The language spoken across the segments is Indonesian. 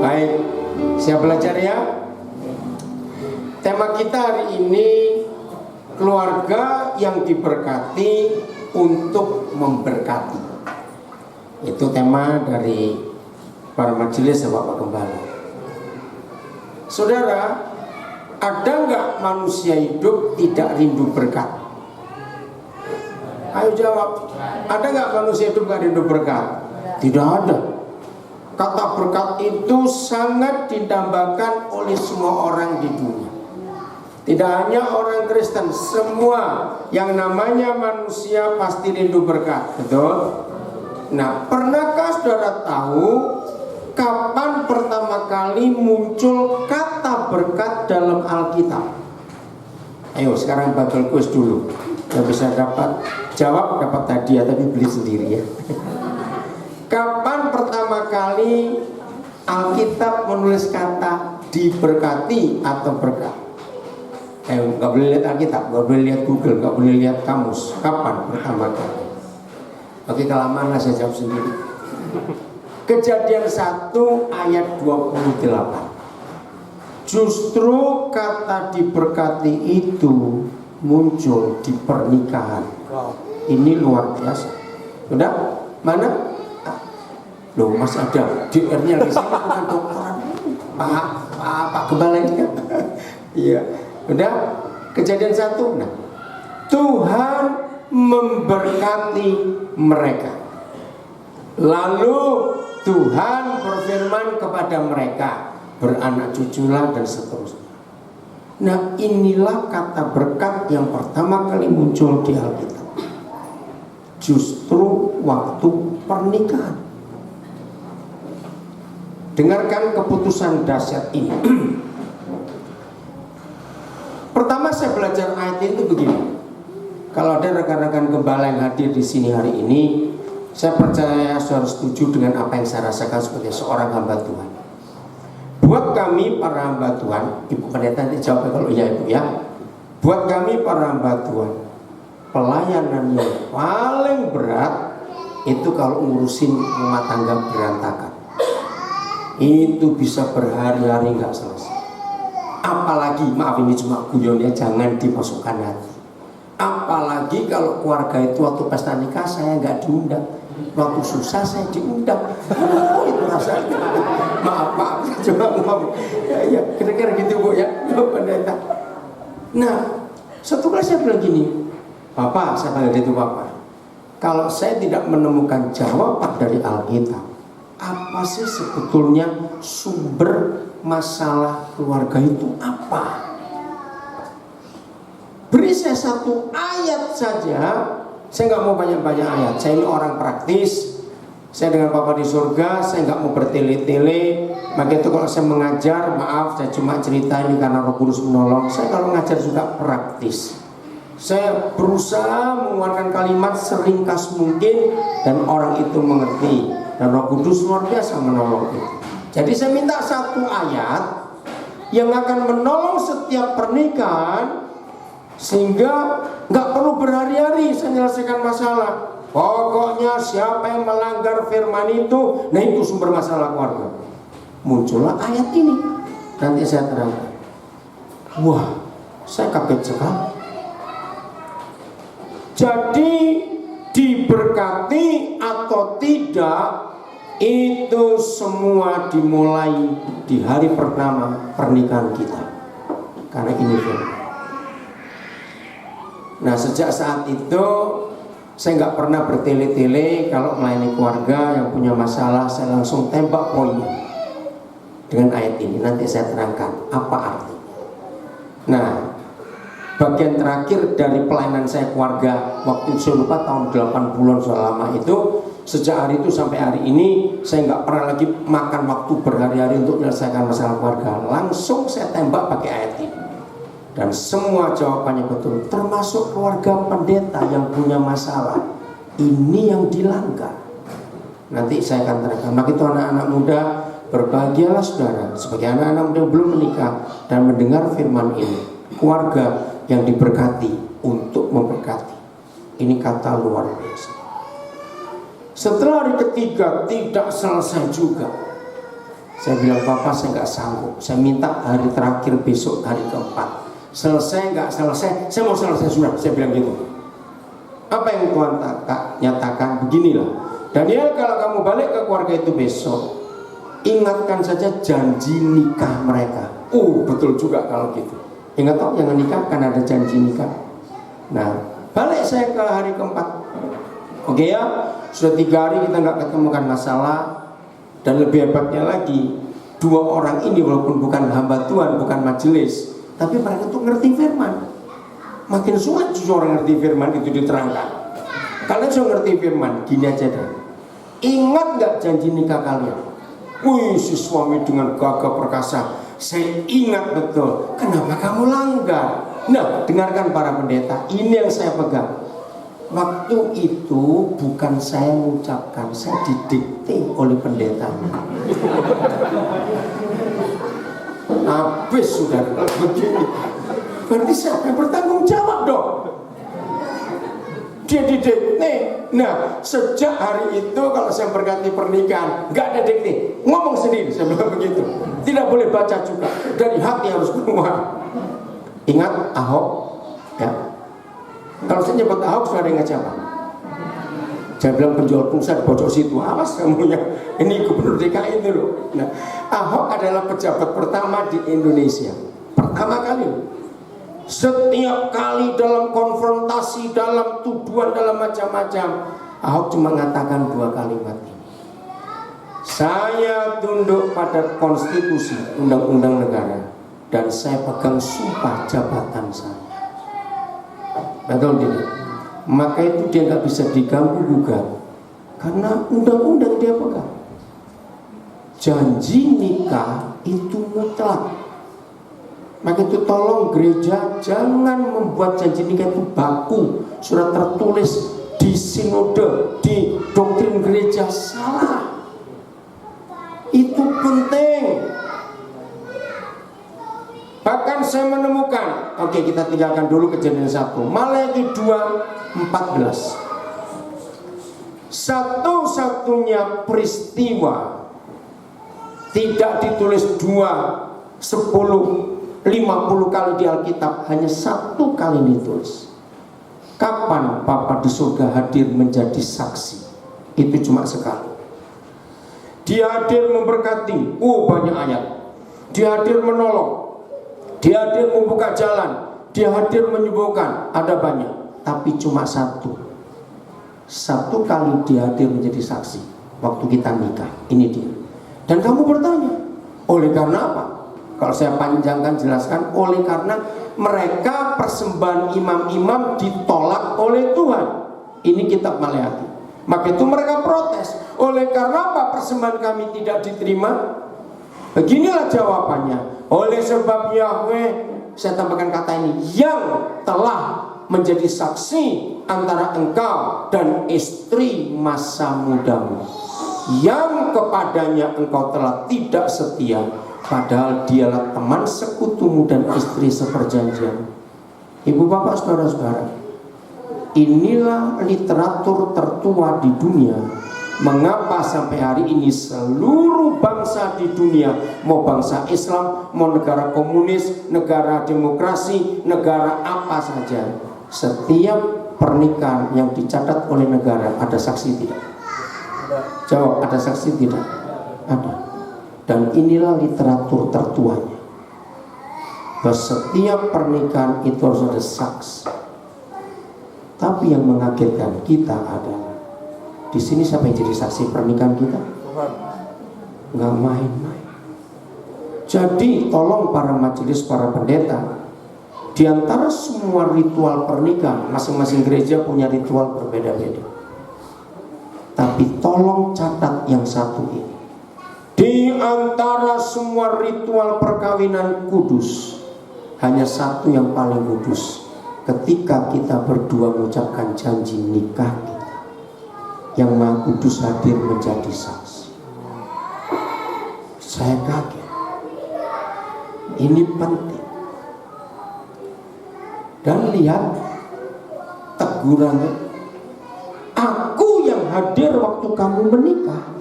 Baik, siap belajar ya. Tema kita hari ini keluarga yang diberkati untuk memberkati. Itu tema dari para majelis Bapak Gembala. Saudara, ada nggak manusia hidup tidak rindu berkat? Ayo jawab. Ada nggak manusia hidup nggak rindu berkat? Tidak ada. Kata berkat itu sangat didambakan oleh semua orang di dunia. Tidak hanya orang Kristen, semua yang namanya manusia pasti rindu berkat. Betul? Nah, pernahkah saudara tahu kapan pertama kali muncul kata berkat dalam Alkitab? Ayo sekarang Bible quiz dulu. Yang bisa dapat jawab dapat hadiah, tapi beli sendiri ya. Kapan pertama kali Alkitab menulis kata diberkati atau berkat? Nggak boleh lihat Alkitab, nggak boleh lihat Google, nggak boleh lihat kamus. Kapan pertama kali? Oke, kelamaan lah saya jawab sendiri. Kejadian 1 ayat 28. Justru kata diberkati itu muncul di pernikahan. Ini luar biasa. Udah? Mana? Loh, Mas ada DR-nya di sini bukan dokteran. Pak Gembala ini kan. Iya. Udah? Kejadian 1. Nah, Tuhan memberkati mereka. Lalu Tuhan berfirman kepada mereka, beranak cuculah dan seterusnya. Nah, inilah kata berkat yang pertama kali muncul di Alkitab. Justru waktu pernikahan. Dengarkan keputusan dahsyat ini. Pertama saya belajar ayat itu begini. Kalau ada rekan-rekan gembala yang hadir di sini hari ini, saya percaya saudara setuju dengan apa yang saya rasakan sebagai seorang hamba Tuhan. Buat kami para hamba Tuhan, Ibu Pendeta nanti jawab kalau iya Ibu ya. Buat kami para hamba Tuhan, pelayanan yang paling berat itu kalau ngurusin rumah tangga berantakan. Itu bisa berhari-hari nggak selesai. Apalagi, maaf ini cuma guyon ya, jangan dimasukkan hati. Apalagi kalau keluarga itu waktu pesta nikah saya nggak diundang, waktu susah saya diundang. Itu rasanya. Maaf, coba maaf. Ya, kira-kira gitu Bu ya, Pendeta. Nah, satu kali saya bilang gini, Bapak, saya panggil itu Bapak. Kalau saya tidak menemukan jawaban dari Alkitab, apa sih sebetulnya sumber masalah keluarga itu apa? Beri saya satu ayat saja. Saya nggak mau banyak-banyak ayat. Saya ini orang praktis. Saya dengan Papa di surga, saya nggak mau bertele-tele. Maka itu kalau saya mengajar, maaf, saya cuma cerita ini karena Roh Kudus menolong. Saya kalau mengajar juga praktis. Saya berusaha mengeluarkan kalimat seringkas mungkin dan orang itu mengerti. Dan Roh Kudus luar biasa menolong itu. Jadi saya minta satu ayat yang akan menolong setiap pernikahan, sehingga nggak perlu berhari-hari saya menyelesaikan masalah. Pokoknya siapa yang melanggar firman itu, nah itu sumber masalah keluarga. Muncullah ayat ini. Nanti saya terangkan. Wah, saya kaget sekali. Jadi diberkati atau tidak, itu semua dimulai di hari pertama pernikahan kita. Karena ini firman. Nah, sejak saat itu saya nggak pernah bertele-tele. Kalau melayani keluarga yang punya masalah, saya langsung tembak poinnya dengan ayat ini. Nanti saya terangkan apa artinya. Nah, bagian terakhir dari pelayanan saya keluarga waktu saya lupa tahun 80-an sudah lama itu, sejak hari itu sampai hari ini saya nggak pernah lagi makan waktu berhari-hari untuk menyelesaikan masalah keluarga. Langsung saya tembak pakai ayat ini. Dan semua jawabannya betul, termasuk keluarga pendeta yang punya masalah. Ini yang dilanggar. Nanti saya akan terangkan. Maka itu anak-anak muda, berbahagialah saudara sebagai anak-anak muda yang belum menikah dan mendengar firman ini. Keluarga yang diberkati untuk memberkati. Ini kata luar biasa. Setelah hari ketiga tidak selesai juga. Saya bilang, Papa saya nggak sanggup, saya minta hari terakhir besok, hari keempat. Selesai nggak selesai, saya mau selesai sudah. Saya bilang gitu. Apa yang Tuhan nyatakan? Beginilah, Daniel, kalau kamu balik ke keluarga itu besok, ingatkan saja janji nikah mereka. Betul juga kalau gitu. Ingat toh, jangan nikah kan ada janji nikah. Nah, balik saya ke hari keempat. Oke ya, sudah 3 hari kita nggak ketemukan masalah. Dan lebih hebatnya lagi, 2 orang ini walaupun bukan hamba Tuhan, bukan majelis, tapi mereka tuh ngerti firman. Makin sulit orang ngerti firman itu diterangkan. Kalian sudah ngerti firman, gini aja deh. Ingat nggak janji nikah kalian? Wih, si suami dengan gagah perkasa, saya ingat betul. Kenapa kamu langgar? Nah, dengarkan para pendeta, ini yang saya pegang. Waktu itu bukan saya mengucapkan, saya didikte oleh pendetanya. Habis sudah begini. Berarti siapa yang bertanggung jawab dong? Dia didikte. Nah, sejak hari itu kalau saya berganti pernikahan, nggak ada dikte, ngomong sendiri. Saya bilang begitu. Tidak boleh baca juga, dari hati harus keluar. Ingat Ahok, ya. Kalau saya nyebut Ahok, sudah ada yang ngajak apa? Saya bilang penjual pulsa di pojok situ, awas kamu ya, ini gubernur DKI itu loh. Nah, Ahok adalah pejabat pertama di Indonesia, pertama kali. Setiap kali dalam konfrontasi, dalam tuduhan, dalam macam-macam, Ahok cuma mengatakan 2 kalimat ini. Saya tunduk pada konstitusi, undang-undang negara, dan saya pegang sumpah jabatan saya. Betul tidak? Maka itu dia nggak bisa diganggu gugat karena undang-undang dia pegang. Janji nikah itu mutlak. Maka itu tolong gereja jangan membuat janji nikah itu baku, surat tertulis di sinode, di doktrin gereja, salah. Itu penting. Bahkan saya menemukan, oke, kita tinggalkan dulu Kejadian 1, Maleakhi 2:14. Satu-satunya peristiwa tidak ditulis 2, 10, 50 kali di Alkitab, hanya 1 kali ditulis. Kapan Papa di surga hadir menjadi saksi? Itu cuma sekali. Dia hadir memberkati, banyak ayat. Dia hadir menolong, dia hadir membuka jalan, dia hadir menyembuhkan, ada banyak. Tapi cuma 1 kali dia hadir menjadi saksi, waktu kita nikah. Ini dia. Dan kamu bertanya, oleh karena apa? Kalau saya panjangkan jelaskan, oleh karena mereka persembahan imam-imam ditolak oleh Tuhan. Ini kitab Maleakhi. Maka itu mereka protes. Oleh karena apa persembahan kami tidak diterima? Beginilah jawabannya. Oleh sebab Yahweh, saya tambahkan kata ini, yang telah menjadi saksi antara engkau dan istri masa mudamu, yang kepadanya engkau telah tidak setia, padahal dialah teman sekutumu dan istri seperjanjian. Ibu bapak saudara-saudara, inilah literatur tertua di dunia. Mengapa sampai hari ini seluruh bangsa di dunia, mau bangsa Islam, mau negara komunis, negara demokrasi, negara apa saja, setiap pernikahan yang dicatat oleh negara ada saksi tidak? Jawab, ada saksi tidak? Ada. Dan inilah literatur tertuanya, bahwa setiap pernikahan itu harus ada saksi. Tapi yang mengagetkan kita adalah, di sini siapa yang jadi saksi pernikahan kita? Nggak main-main. Jadi tolong para majelis, para pendeta, di antara semua ritual pernikahan, masing-masing gereja punya ritual berbeda-beda. Tapi tolong catat yang satu ini. Di antara semua ritual perkawinan kudus, hanya satu yang paling kudus. Ketika kita berdua mengucapkan janji nikah kita, yang Maha Kudus hadir menjadi saksi. Saya kaget. Ini penting. Dan lihat tegurannya, aku yang hadir waktu kamu menikah.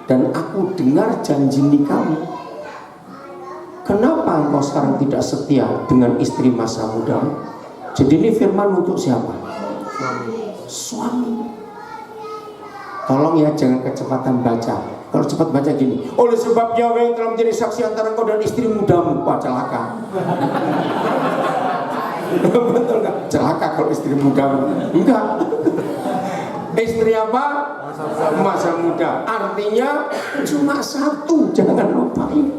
dan aku dengar janji nikahmu. Kenapa engkau sekarang tidak setia dengan istri masa mudamu? Jadi ini firman untuk siapa? Suami. Tolong ya, jangan kecepatan baca. Kalau cepat baca gini, oleh sebab Yahweh yang telah menjadi saksi antara engkau dan istri mudamu. Wah, celaka. Betul nggak? Celaka kalau istri mudamu. Enggak. Istri apa? Masa muda. Artinya cuma satu, jangan lupain.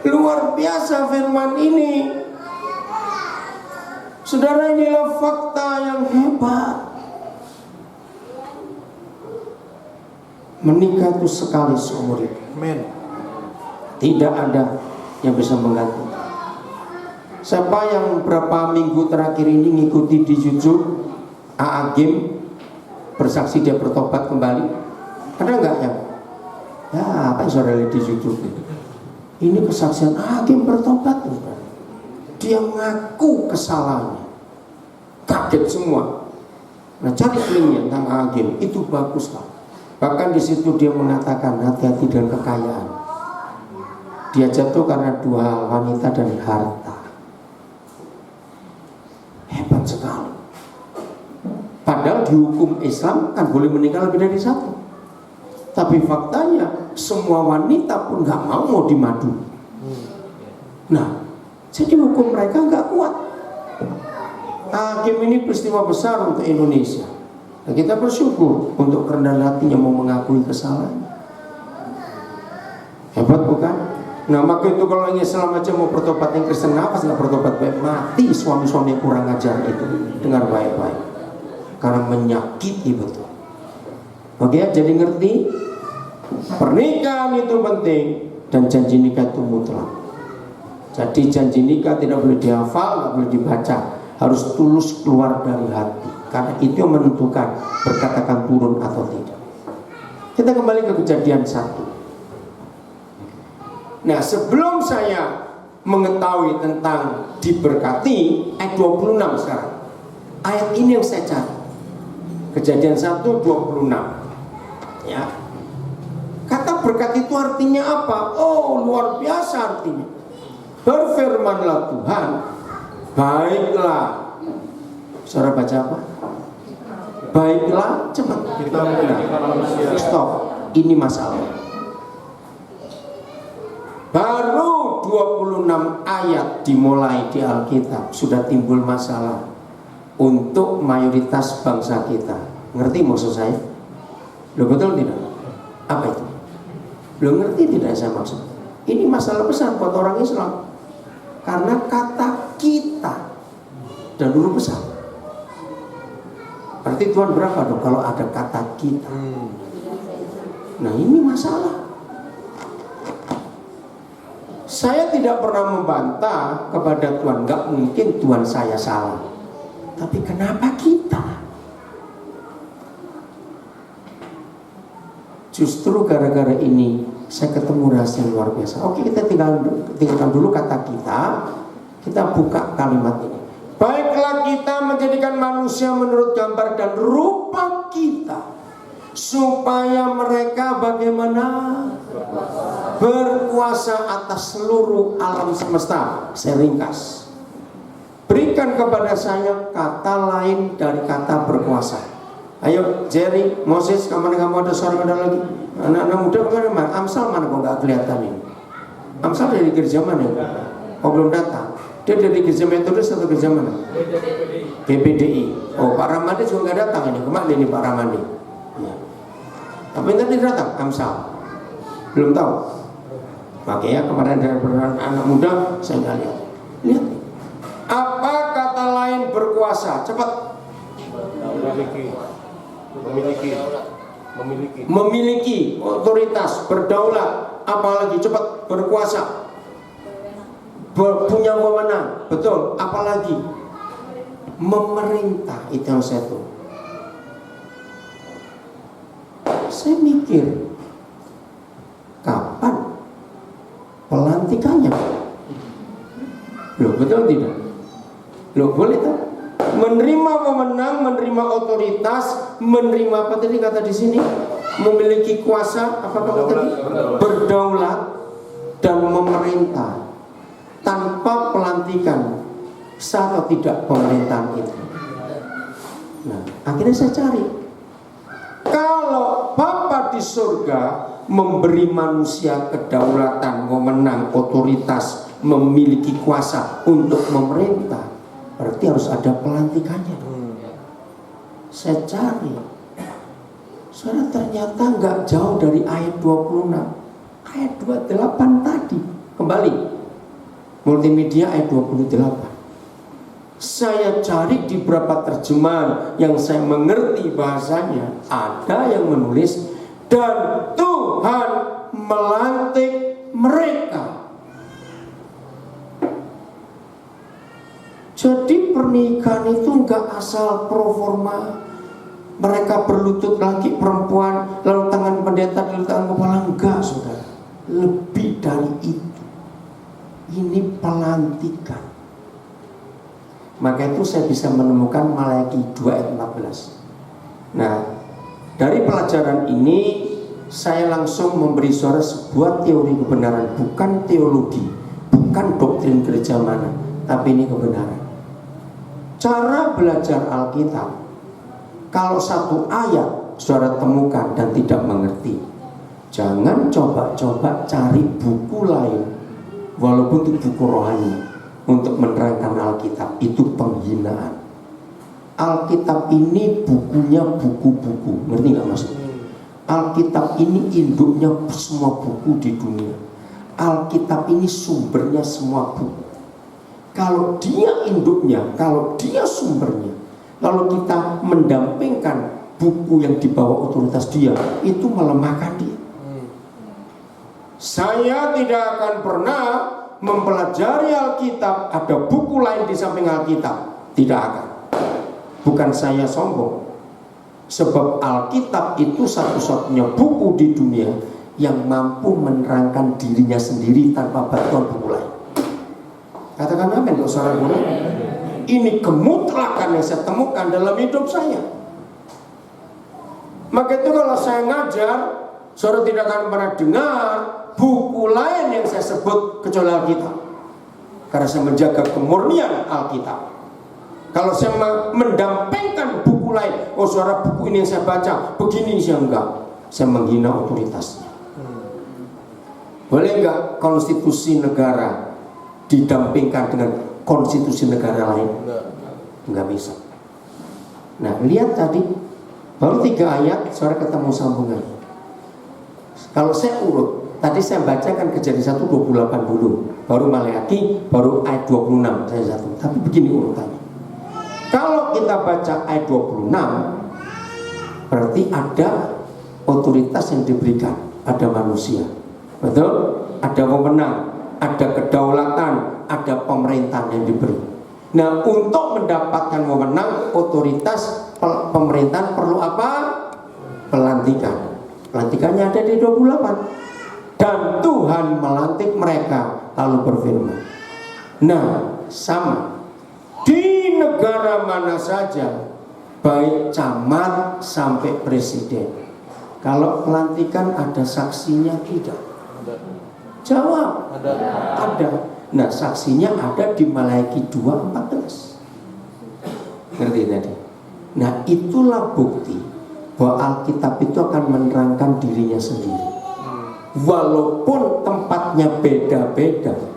Luar biasa firman ini. Saudara, inilah fakta yang hebat. Menikah itu sekali seumur hidup. Tidak ada yang bisa mengganti. Siapa yang berapa minggu terakhir ini ngikuti di YouTube Aagim bersaksi dia bertobat kembali? Ada nggak yang? Ya, apa yang saudara lihat di YouTube? Ini kesaksian Aagim bertobat. Dia ngaku kesalahannya. Kaget semua. Nah, cari linknya tentang Aagim, itu bagus lah. Bahkan di situ dia mengatakan hati-hati dengan kekayaan. Dia jatuh karena dua hal, wanita dan harta. Hebat sekali. Padahal di hukum Islam kan boleh menikah lebih dari satu. Tapi faktanya semua wanita pun nggak mau dimadu. Nah, jadi hukum mereka nggak kuat. Hakim ini peristiwa besar untuk Indonesia. Nah, kita bersyukur untuk kerendahan hatinya mau mengakui kesalahan. Hebat bukan? Nah, maka itu kalau yang Islam aja mau bertobat, yang Kristen nafas nggak bertobat, baik mati suami-suami yang kurang ajar itu. Dengar baik-baik, karena menyakiti betul. Oke, jadi ngerti? Pernikahan itu penting dan janji nikah itu mutlak. Jadi janji nikah tidak boleh dihafal, tidak boleh dibaca, harus tulus keluar dari hati. Karena itu yang menentukan berkatakan turun atau tidak. Kita kembali ke Kejadian 1. Nah, sebelum saya mengetahui tentang diberkati, ayat 26 sekarang. Ayat ini yang saya cari. Kejadian 1:26. Ya. Kata berkat itu artinya apa? Oh, luar biasa artinya. Berfirmanlah Tuhan, baiklah. Saudara baca apa? Baiklah, cepat. Stop. Ini masalah. Baru 26 ayat dimulai di Alkitab sudah timbul masalah untuk mayoritas bangsa kita. Ngerti maksud saya? Loh, betul tidak? Apa itu? Belum ngerti tidak saya maksud? Ini masalah besar buat orang Islam. Karena kata kita dan dulu besar. Berarti Tuhan berapa dong kalau ada kata kita? Nah, ini masalah. Saya tidak pernah membantah kepada Tuhan, nggak mungkin Tuhan saya salah. Tapi kenapa kita? Justru gara-gara ini saya ketemu rahasia luar biasa. Oke, kita tinggalkan dulu kata kita buka kalimat ini. Baiklah kita menjadikan manusia menurut gambar dan rupa kita, supaya mereka bagaimana? Berkuasa atas seluruh alam semesta. Saya ringkas. Berikan kepada saya kata lain dari kata berkuasa. Ayo Jerry, Moses, kamu ada suara ada lagi? Anak-anak muda kemana? Amsal mana kok nggak kelihatan ini? Amsal dari gereja mana? Oh, belum datang. Dia dari gereja Metodis atau gereja mana? GPDI. Oh, Pak Ramadi juga nggak datang ini. Kemana ini Pak Ramadi? Ya. Tapi nanti datang Amsal. Belum tahu. Makanya kemarin dari anak muda saya nggak lihat. Lihat. Apa kata lain berkuasa? Cepat. Memiliki otoritas, berdaulat, apalagi cepat berkuasa, punya wewenang, betul, apalagi memerintah. Itu yang saya tahu. Saya mikir, kapan pelantikannya? Loh, betul tidak? Loh, boleh tak? Menerima wewenang, menerima otoritas, menerima apa tadi kata di sini? memiliki kuasa apa tadi? Berdaulat dan memerintah tanpa pelantikan, sah atau tidak pemerintahan itu. Nah, akhirnya saya cari, kalau Bapa di surga memberi manusia kedaulatan, wewenang, otoritas, memiliki kuasa untuk memerintah, berarti harus ada pelantikannya. Saya cari, soalnya ternyata nggak jauh dari ayat 26. Ayat 28 tadi, kembali multimedia ayat 28. Saya cari di beberapa terjemahan yang saya mengerti bahasanya, ada yang menulis dan Tuhan melantik mereka. Jadi pernikahan itu enggak asal pro forma, mereka berlutut laki perempuan lalu tangan pendeta di tangan kepala, enggak saudara. Lebih dari itu, ini pelantikan. Maka itu saya bisa menemukan Maleakhi 2 ayat 14. Nah, dari pelajaran ini saya langsung memberi suara sebuah teori kebenaran, bukan teologi, bukan doktrin gereja mana, tapi ini kebenaran. Cara belajar Alkitab, kalau satu ayat saudara temukan dan tidak mengerti, jangan coba-coba cari buku lain, walaupun itu buku rohani, untuk menerangkan Alkitab. Itu penghinaan. Alkitab ini bukunya buku-buku, ngerti nggak maksudnya? Alkitab ini induknya semua buku di dunia. Alkitab ini sumbernya semua buku. Kalau dia induknya, kalau dia sumbernya, kalau kita mendampingkan buku yang di bawah otoritas dia, itu melemahkan dia. Saya tidak akan pernah mempelajari Alkitab, ada buku lain di samping Alkitab. Tidak akan. Bukan saya sombong, sebab Alkitab itu satu-satunya buku di dunia yang mampu menerangkan dirinya sendiri tanpa bantuan buku lain. Katakan amin, saudara. Ini kemutlakan yang saya temukan dalam hidup saya. Maka itu kalau saya ngajar, saudara tidak akan pernah dengar buku lain yang saya sebut kecuali Alkitab, karena saya menjaga kemurnian Alkitab. Kalau saya mendampingkan buku lain, oh saudara, buku ini yang saya baca begini, saya enggak, saya menghina otoritasnya. Boleh enggak konstitusi negara didampingkan dengan konstitusi negara lain? Enggak bisa. Nah, lihat tadi baru 3 ayat, saudara ketemu sambungan. Kalau saya urut, tadi saya bacakan Kejadian 1:28 dulu, baru Maleakhi, baru ayat 26 saya satu. Tapi begini urutannya. Kalau kita baca ayat 26, berarti ada otoritas yang diberikan, ada manusia, betul? Ada wewenang, ada kedaulatan, ada pemerintahan yang diberi. Nah, untuk mendapatkan wewenang, otoritas, pemerintahan perlu apa? Pelantikan. Pelantikannya ada di 28. Dan Tuhan melantik mereka, lalu berfirman. Nah, sama di negara mana saja, baik camat sampai presiden, kalau pelantikan ada saksinya tidak? Jawab. Ada. Nah, saksinya ada di Maleakhi 2:14. Ngerti tadi? Nah, itulah bukti bahwa Alkitab itu akan menerangkan dirinya sendiri, walaupun tempatnya beda-beda.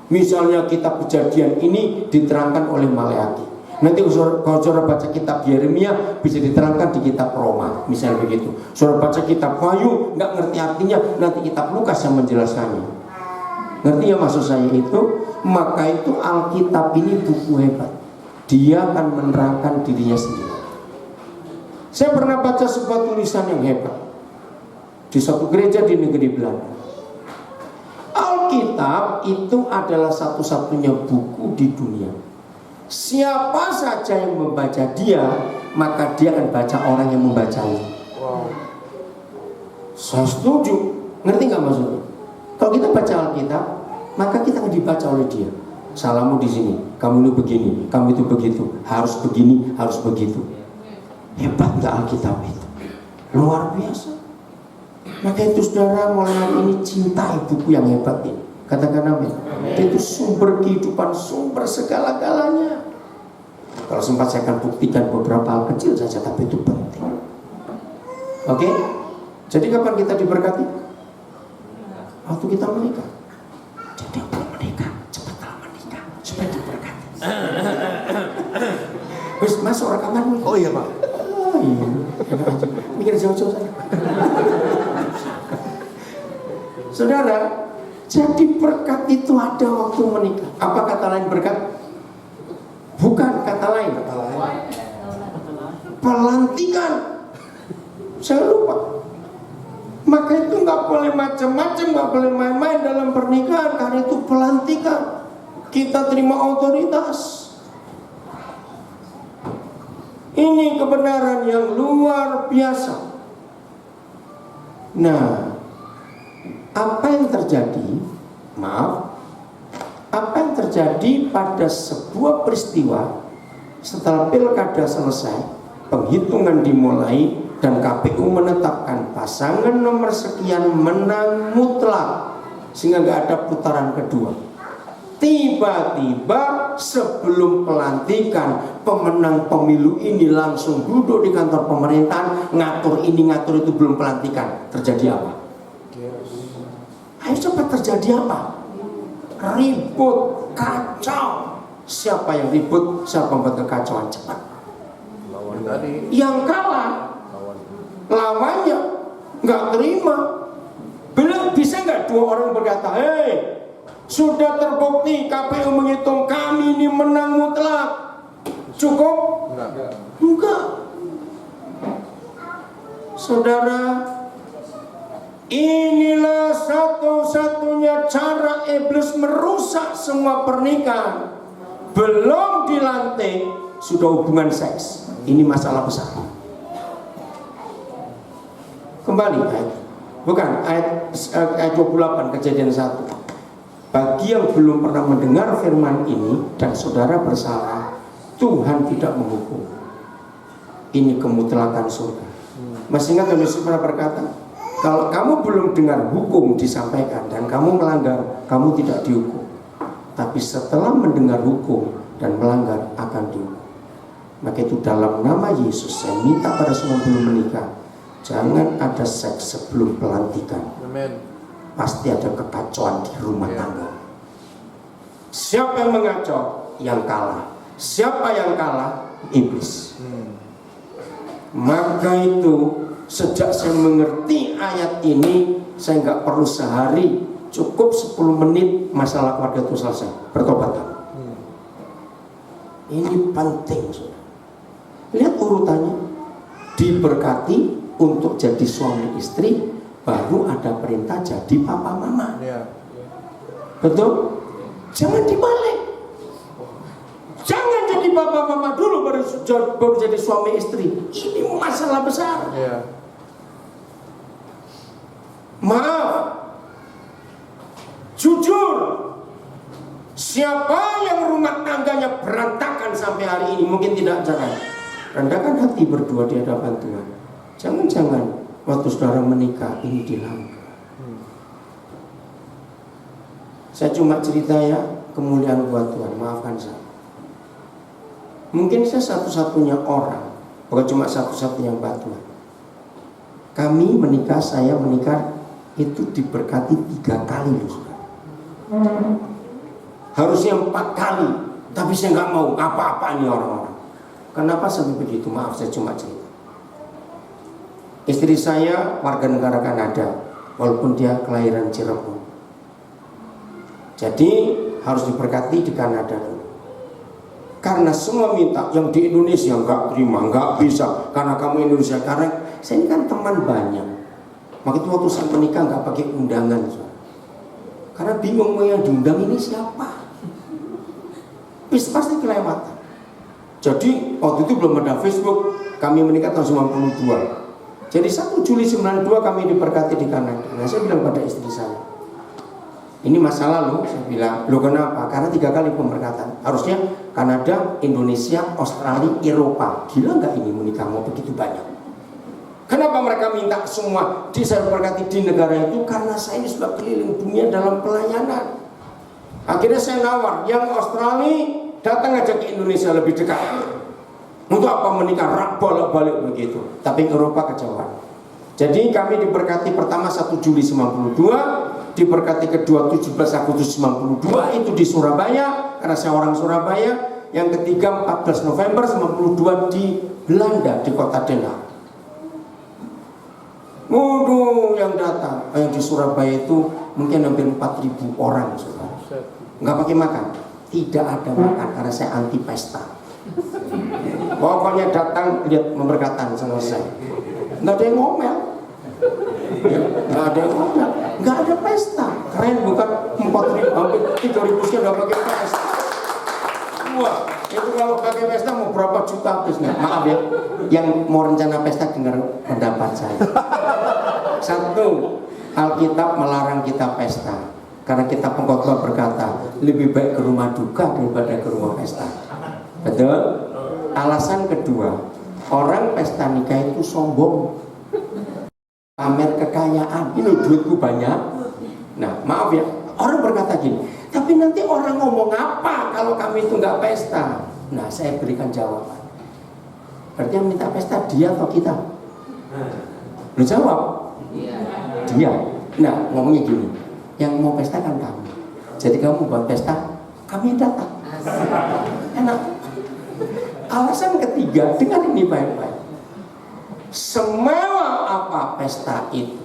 Misalnya kitab Kejadian ini diterangkan oleh Maleakhi, nanti kalau saudara baca kitab Yeremia bisa diterangkan di kitab Roma, misalnya begitu. Saudara baca kitab Wahyu nggak ngerti artinya, nanti kitab Lukas yang menjelaskannya. Ngerti ya maksud saya itu? Maka itu Alkitab ini buku hebat, dia akan menerangkan dirinya sendiri. Saya pernah baca sebuah tulisan yang hebat di suatu gereja di negeri Belanda. Alkitab itu adalah satu-satunya buku di dunia. Siapa saja yang membaca dia, maka dia akan baca orang yang membacanya. Saya setuju. Ngerti nggak maksudnya? Kalau kita baca Alkitab, maka kita akan dibaca oleh dia. Salahmu di sini, kamu itu begini, kamu itu begitu, harus begini, harus begitu. Hebat nggak Alkitab itu? Luar biasa. Maka itu saudara, mulai hari ini cintai buku yang hebat ini. Katakan amin. Itu sumber kehidupan, sumber segala-galanya. Kalau sempat saya akan buktikan beberapa hal kecil saja, tapi itu penting. Oke? Jadi kapan kita diberkati? Waktu kita menikah. Jadi yang belum menikah, cepatlah menikah supaya diberkati. Wis masuk rekaman. Oh iya Pak. Oh iya. Mikir jauh-jauh saya. Saudara, jadi berkat itu ada waktu menikah. Apa kata lain berkat? Bukan kata lain. Pelantikan. Saya lupa. Maka itu nggak boleh macam-macam, nggak boleh main-main dalam pernikahan, karena itu pelantikan. Kita terima otoritas. Ini kebenaran yang luar biasa. Nah, apa yang terjadi? Maaf, apa yang terjadi pada sebuah peristiwa setelah pilkada selesai, penghitungan dimulai, dan KPU menetapkan pasangan nomor sekian menang mutlak sehingga nggak ada putaran kedua. Tiba-tiba sebelum pelantikan, pemenang pemilu ini langsung duduk di kantor pemerintahan, ngatur ini ngatur itu, belum pelantikan. Terjadi apa? Ayo cepat, terjadi apa? Ribut, kacau. Siapa yang ribut? Siapa yang membuat kekacauan? Cepat. Lawan tadi. Yang kalah lawannya nggak terima. Belum bisa nggak dua orang berkata, hei, sudah terbukti KPU menghitung kami ini menang mutlak. Cukup? Enggak. Saudara, inilah satu-satunya cara iblis merusak semua pernikahan. Belum dilantik sudah hubungan seks. Ini masalah besar. Kembali ayat 28 Kejadian 1. Bagi yang belum pernah mendengar firman ini dan saudara bersalah, Tuhan tidak menghukum. Ini kemutlakan surga. Masih ingat Yesus pernah berkata, kalau kamu belum dengar hukum disampaikan dan kamu melanggar, kamu tidak dihukum. Tapi setelah mendengar hukum dan melanggar akan dihukum. Maka itu dalam nama Yesus saya minta pada semua belum menikah, jangan ada seks sebelum pelantikan. Amen. Pasti ada kekacauan di rumah tangga. Siapa yang mengacau? Yang kalah. Siapa yang kalah? Iblis. Maka itu sejak saya mengerti ayat ini, saya nggak perlu sehari, cukup 10 menit masalah keluarga itu selesai. Bertobatkan. Ini penting, saudara. Lihat urutannya. Diberkati untuk jadi suami istri, baru ada perintah jadi papa mama. Ya. Betul? Jangan dibalik. Jangan jadi papa mama dulu baru jadi suami istri. Ini masalah besar. Ya. Maaf, jujur, siapa yang rumah tangganya berantakan sampai hari ini, mungkin tidak jangan rendahkan hati berdua di hadapan Tuhan. Jangan-jangan waktu saudara menikah ini dilanggar. Saya cuma cerita ya, kemuliaan buat Tuhan, maafkan saya. Mungkin saya satu-satunya orang, bukan cuma satu-satunya buat Tuhan. Kami menikah, saya menikah itu diberkati 3 kali loh, saudara. Harusnya 4 kali, tapi saya nggak mau apa-apa nih orang-orang. Kenapa sampai begitu? Maaf, saya cuma cerita. Istri saya warga negara Kanada, walaupun dia kelahiran Cirebon. Jadi harus diberkati di Kanada dulu. Karena semua minta, yang di Indonesia nggak terima, nggak bisa, karena kamu Indonesia. Karena saya ini kan teman banyak. Maka itu waktu saya menikah nggak pakai undangan, karena bingung mau yang diundang ini siapa. Pasti kelewatan. Jadi waktu itu belum ada Facebook, kami menikah tahun 92. Jadi 1 Juli 92 kami diberkati di Kanada. Nah, saya bilang pada istri saya, ini masalah loh. Saya bilang, loh kenapa? Karena 3 kali pemberkatan. Harusnya Kanada, Indonesia, Australia, Eropa. Gila nggak ini menikah mau begitu banyak? Kenapa mereka minta semua saya berkati di negara itu? Karena saya ini sudah keliling dunia dalam pelayanan. Akhirnya saya nawar, yang Australia datang aja ke Indonesia lebih dekat. Untuk apa menikah rak bolak-balik begitu? Tapi Eropa kecewa. Jadi kami diberkati pertama 1 Juli 92, diberkati kedua 17 Agustus 92 itu di Surabaya karena saya orang Surabaya. Yang ketiga 14 November 92 di Belanda di kota Den Haag. Yang datang yang di Surabaya itu mungkin hampir 4.000 orang, saudara. Nggak pakai makan, tidak ada makan karena saya anti pesta. Pokoknya datang lihat memberkatan selesai. Nggak ada yang ngomel, nggak ada yang ngomel, nggak ada pesta. Keren bukan? 4.000 hampir 3.000 sudah pakai pesta. Wah, itu kalau pakai pesta mau berapa juta habisnya? Maaf ya, yang mau rencana pesta dengar pendapat saya. Satu, Alkitab melarang kita pesta. Karena kita pengkhotbah berkata, lebih baik ke rumah duka daripada ke rumah pesta. Betul? Alasan kedua, orang pesta nikah itu sombong, pamer kekayaan. Ini duitku banyak. Nah, maaf ya, orang berkata gini, tapi nanti orang ngomong apa kalau kami itu nggak pesta? Nah, saya berikan jawaban. Berarti yang minta pesta dia atau kita? Lu jawab. Dia. Nah, ngomongnya gini, yang mau pesta kan kamu. Jadi kamu buat pesta, kami yang datang. Enak. Alasan ketiga, dengar ini baik-baik. Semewah apa pesta itu,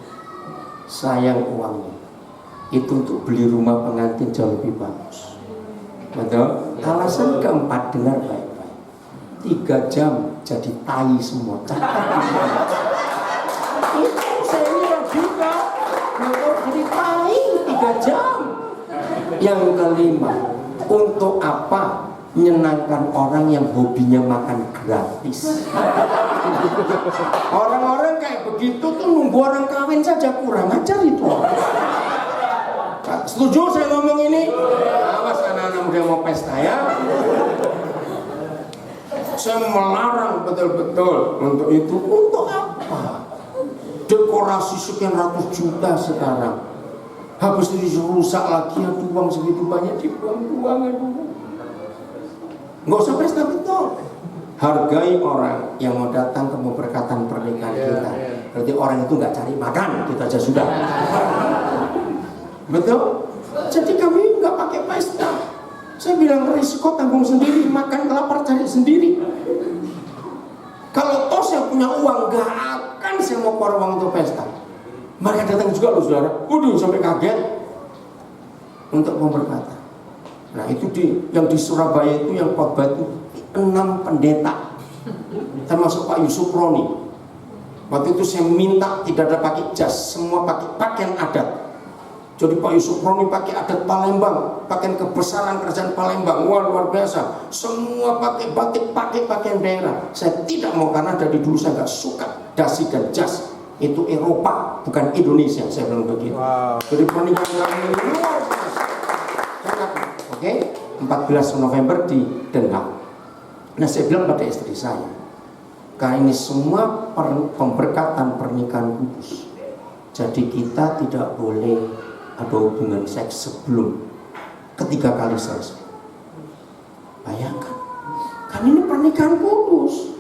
sayang uangnya. Itu untuk beli rumah pengantin jauh lebih bagus. Betul? Alasan keempat, dengar baik-baik. 3 jam jadi tai semua. Itu saya lihat juga. Jadi tai 3 jam. Yang kelima, untuk apa menyenangkan orang yang hobinya makan gratis? Orang-orang kayak begitu tuh nunggu orang kawin saja, kurang ajar itu. Setuju saya ngomong ini? Awas anak-anak muda mau pesta ya. Saya melarang betul-betul untuk itu. Untuk apa? Dekorasi sekian ratus juta sekarang, habis itu rusak lagi, aduh uang segitu banyak dibuang-buang. Nggak usah pesta, betul. Hargai orang yang mau datang ke memberkatan pernikahan kita. Berarti orang itu nggak cari makan, kita aja sudah. Betul? Jadi kami nggak pakai pesta. Saya bilang risiko tanggung sendiri, makan lapar cari sendiri. Kalau toh saya punya uang, nggak akan saya mau keluar uang untuk pesta. Mereka datang juga loh saudara. Waduh, sampai kaget untuk memberkatan. Nah itu yang di Surabaya itu yang khotbah itu 6 pendeta, termasuk Pak Yusuf Roni. Waktu itu saya minta tidak ada pakai jas, semua pakai pakaian adat. Jadi Pak Yusuf Roni pakai adat Palembang, pakaian kebesaran kerajaan Palembang, wah luar biasa. Semua pakai batik, pakai pakaian daerah. Saya tidak mau karena dari dulu saya nggak suka dasi dan jas. Itu Eropa, bukan Indonesia. Saya bilang begitu. Wow. Jadi pernikahan kami luar biasa. Oke, 14 November di Den Haag. Nah saya bilang pada istri saya, karena ini semua pemberkatan pernikahan kudus. Jadi kita tidak boleh ada hubungan seks sebelum ketiga kali selesai. Bayangkan, kan ini pernikahan kudus.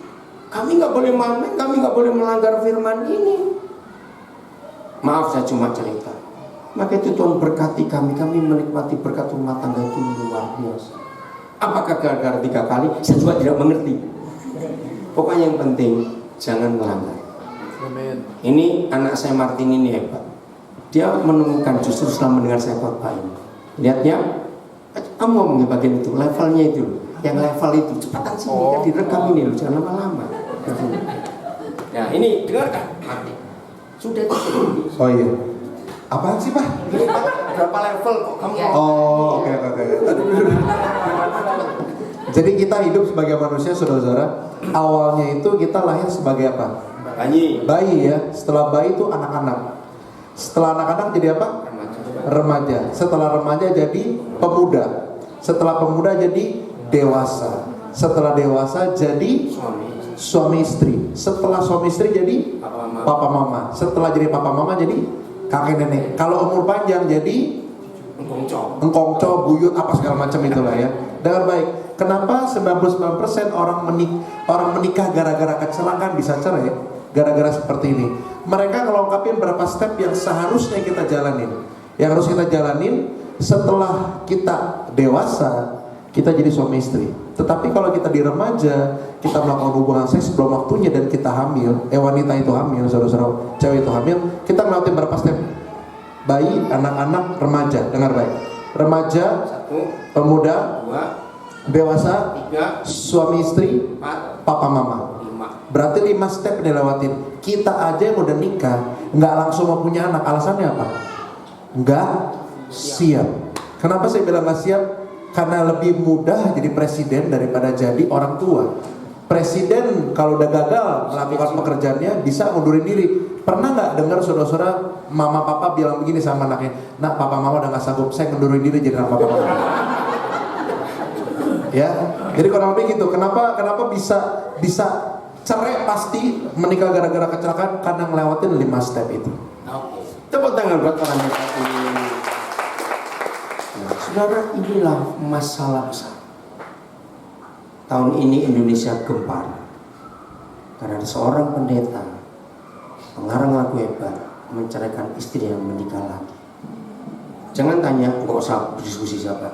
Kami nggak boleh main, kami nggak boleh melanggar firman ini. Maaf saya cuma cerita. Maka itu Tuhan berkati kami menikmati berkat rumah tangga itu luar biasa. Apakah gara-gara 3 kali? Saya juga tidak mengerti. Pokoknya yang penting jangan melanggar. Amin. Ini anak saya Martin ini hebat. Dia menemukan justru setelah mendengar saya khotbah ini. Lihat ya, kamu ngomongin bagian itu, levelnya itu, yang level itu cepatan sih, kan direkam ini loh, jangan lama-lama. Nah ini dengarkan, Martin. Sudah itu. Oh iya. Apaan sih Pak? Berapa level kok kamu? Oh oke. Jadi kita hidup sebagai manusia, saudara-saudara. Awalnya itu kita lahir sebagai apa? Bayi ya. Setelah bayi itu anak-anak. Setelah anak-anak jadi apa? Remaja. Setelah remaja jadi pemuda. Setelah pemuda jadi dewasa. Setelah dewasa jadi suami istri. Setelah suami istri jadi papa mama. Setelah jadi papa mama jadi kakek nenek. Kalau umur panjang jadi engkongco, buyut, apa segala macam itulah ya. Dengar baik. Kenapa 99% orang menikah gara-gara kecelakaan bisa cerai? Gara-gara seperti ini. Mereka ngelengkapin berapa step yang seharusnya kita jalanin. Yang harus kita jalanin setelah kita dewasa, kita jadi suami istri. Tetapi kalau kita di remaja, kita melakukan hubungan seks sebelum waktunya dan kita hamil, wanita itu hamil, saudara-saudara, cewek itu hamil, kita melewati berapa step? Bayi, anak-anak, remaja. Dengar baik. Remaja, pemuda, dewasa, suami istri, papa mama. Berarti 5 step dilewatin. Kita aja yang udah nikah nggak langsung mau punya anak. Alasannya apa? Nggak siap. Kenapa saya bilang nggak siap? Karena lebih mudah jadi presiden daripada jadi orang tua. Presiden kalau udah gagal melakukan pekerjaannya bisa mundurin diri. Pernah nggak dengar saudara-saudara mama papa bilang begini sama anaknya, nak papa mama udah nggak sanggup, saya mundurin diri jadi anak papa mama. Ya, jadi kurang lebih gitu. Kenapa bisa cerai pasti menikah gara-gara kecelakaan? Karena ngelewatin 5 step itu. Tepuk tangan buat orang yang satu ini. Nah, saudara, inilah masalah besar. Tahun ini Indonesia gempar karena ada seorang pendeta pengarang lagu hebat menceraikan istri yang menikah lagi. Jangan tanya, nggak usah berdiskusi siapa.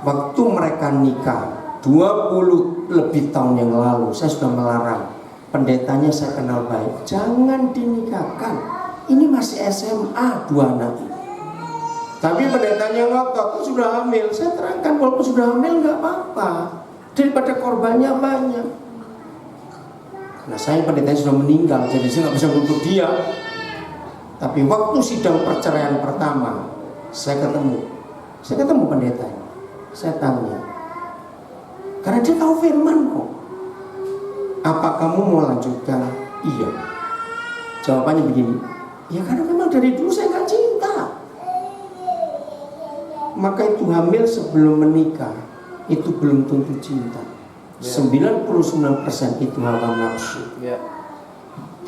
Waktu mereka nikah 20 lebih tahun yang lalu, saya sudah melarang. Pendetanya saya kenal baik, jangan dinikahkan. Ini masih SMA 2 anak ini. Tapi pendetanya ngotot, sudah hamil. Saya terangkan, walaupun sudah hamil nggak apa-apa, daripada korbannya banyak. Nah, saya pendetanya sudah meninggal, jadi saya nggak bisa menuntut dia. Tapi waktu sidang perceraian pertama, saya ketemu pendetanya. Saya tanya, karena dia tahu firman kok. Apa kamu mau lanjutkan? Iya. Jawabannya begini, ya karena memang dari dulu saya nggak cinta. Maka itu hamil sebelum menikah itu belum tentu cinta. 99% itu hawa nafsu.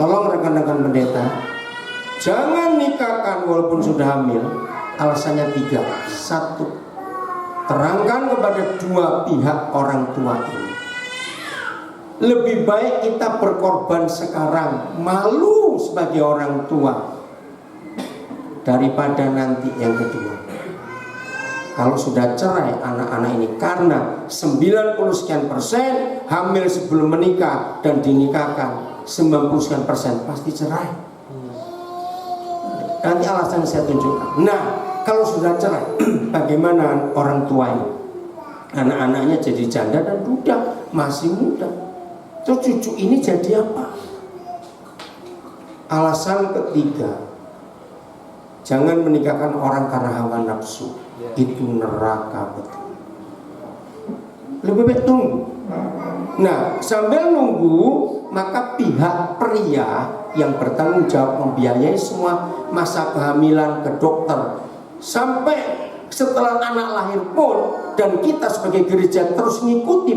Tolong rekan-rekan pendeta, jangan nikahkan walaupun sudah hamil. Alasannya 3. 1, terangkan kepada 2 pihak orang tua ini, lebih baik kita berkorban sekarang, malu sebagai orang tua, daripada nanti yang kedua. Kalau sudah cerai anak-anak ini karena 90% hamil sebelum menikah dan dinikahkan 90% pasti cerai. Nanti alasan saya tunjukkan. Nah, kalau sudah cerai, bagaimana orang tua ini? Anak-anaknya jadi janda dan duda, masih muda. Terus cucu ini jadi apa? Alasan ketiga, jangan menikahkan orang karena hawa nafsu. Itu neraka betul. Lebih baik tunggu. Nah, sambil nunggu, maka pihak pria yang bertanggung jawab membiayai semua masa kehamilan ke dokter sampai setelah anak lahir pun, dan kita sebagai gereja terus mengikuti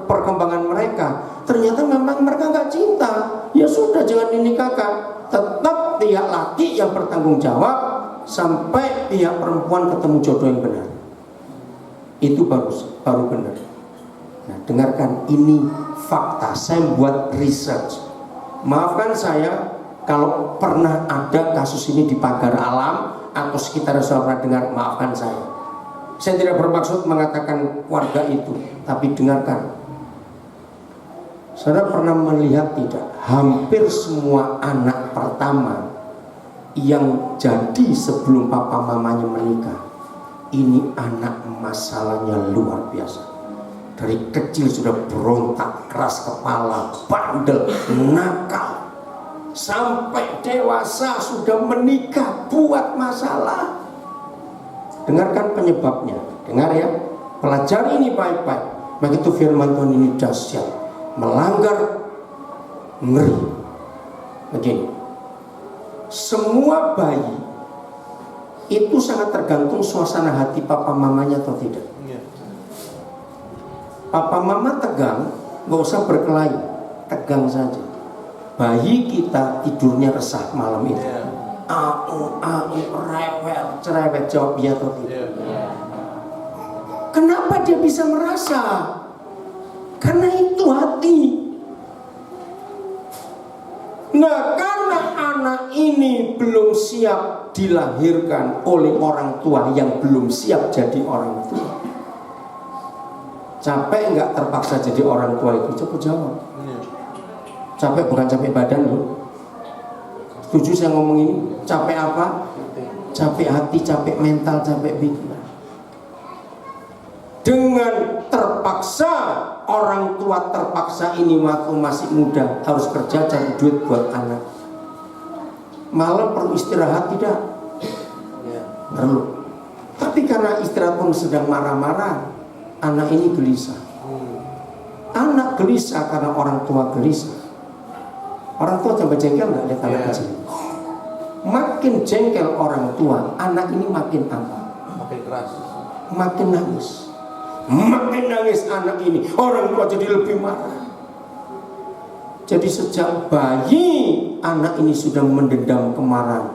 perkembangan mereka. Ternyata memang mereka nggak cinta. Ya sudah, jangan dinikahkan. Tetap pihak laki yang bertanggung jawab sampai pihak perempuan ketemu jodoh yang benar. Itu baru benar. Nah, dengarkan, ini fakta. Saya buat research. Maafkan saya kalau pernah ada kasus ini di Pagar Alam atau sekitar saudara dengar, maafkan saya. Saya tidak bermaksud mengatakan warga itu, tapi dengarkan. Saudara pernah melihat tidak? Hampir semua anak pertama yang jadi sebelum papa mamanya menikah, ini anak masalahnya luar biasa. Dari kecil sudah berontak, keras kepala, bandel, nakal, sampai dewasa sudah menikah buat masalah. Dengarkan penyebabnya, dengar ya, pelajari ini baik-baik. Begitu firman Tuhan ini dahsyat, melanggar, ngeri. Begini, semua bayi itu sangat tergantung suasana hati papa mamanya atau tidak. Papa mama tegang, gak usah berkelahi. tegang saja. Bayi kita tidurnya resah malam itu. Rewel, cerewet, jawab iya atau tidak. Kenapa dia bisa merasa? Karena itu hati. Nah, karena anak ini belum siap dilahirkan oleh orang tua yang belum siap jadi orang tua. Capek nggak terpaksa jadi orang tua itu? Coba jawab. Capek bukan capek badan loh. Setuju saya ngomong ini? Capek apa? Capek hati, capek mental, capek pikiran. Dengan terpaksa, orang tua terpaksa ini waktu masih muda harus kerja cari duit buat anak. Malam perlu istirahat tidak? Perlu. Tapi karena istirahat pun sedang marah-marah, anak ini gelisah. Anak gelisah karena orang tua gelisah. Orang tua tambah jengkel nggak lihat anak kecil? Makin jengkel orang tua, anak ini makin apa? Makin keras. Makin nangis. Makin nangis anak ini, orang tua jadi lebih marah. Jadi sejak bayi anak ini sudah mendendam kemarahan.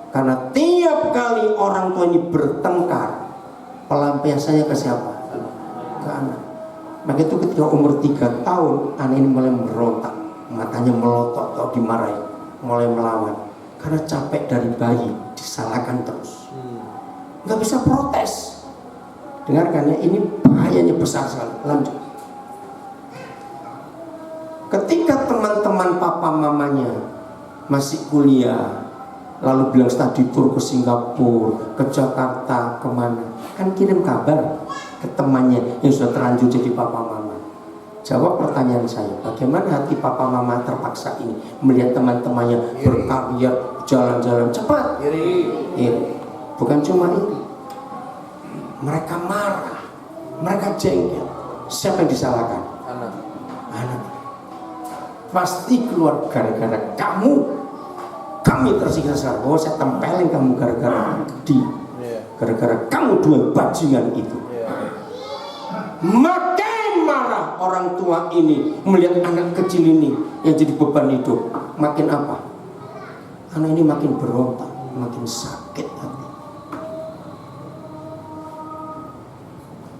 Karena tiap kali orang tua ini bertengkar, pelampiasannya ke siapa? Ke anak. Maka itu ketika umur 3 tahun, anak ini mulai merontak, matanya melotot atau dimarahi, mulai melawan. Karena capek dari bayi, disalahkan terus. Nggak bisa protes. Dengarkan ya, ini bahayanya besar sekali. Lanjut. Ketika teman-teman papa mamanya masih kuliah, lalu bilang studi tour ke Singapura, ke Jakarta, kemana, kan kirim kabar ke temannya yang sudah terlanjur jadi papa mama. Jawab pertanyaan saya, bagaimana hati papa mama terpaksa ini melihat teman-temannya berkarya, jalan-jalan cepat? Iri. Bukan cuma ini, mereka marah, mereka jengkel. Siapa yang disalahkan? Anak. Pasti keluar gara-gara kamu. Kami tersiksa sekarang. Oh, saya tempelin kamu gara-gara gara-gara kamu dua bajingan itu. Makin marah orang tua ini melihat anak kecil ini yang jadi beban hidup. Makin apa? Anak ini makin berontak, makin sakit hati.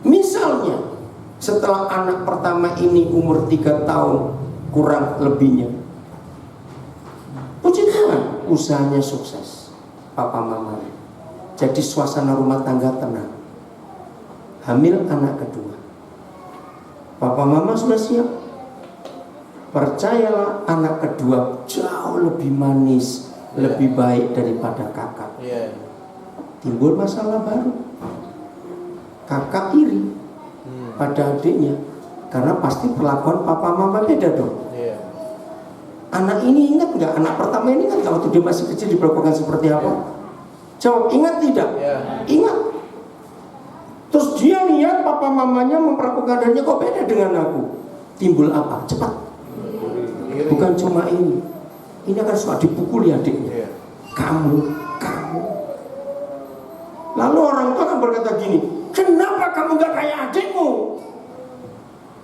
Misalnya setelah anak pertama ini umur 3 tahun kurang lebihnya, puji Tuhan usahanya sukses, papa mamanya. Jadi suasana rumah tangga tenang. Hamil anak kedua, papa mama sudah siap. Percayalah, anak kedua jauh lebih manis, lebih baik daripada kakak. Timbul masalah baru. Kakak iri pada adiknya, karena pasti perlakuan papa mama beda dong. Anak ini ingat nggak? Anak pertama ini ingat nggak waktu dia masih kecil diperlakukan seperti apa? Jawab, ingat tidak? Ingat. Terus dia lihat papa mamanya memperlakukan adiknya kok beda dengan aku. Timbul apa? Cepat. Bukan cuma ini akan suka dipukuli adiknya. Kamu. Lalu orang tua akan berkata gini, kenapa kamu gak kayak adikmu?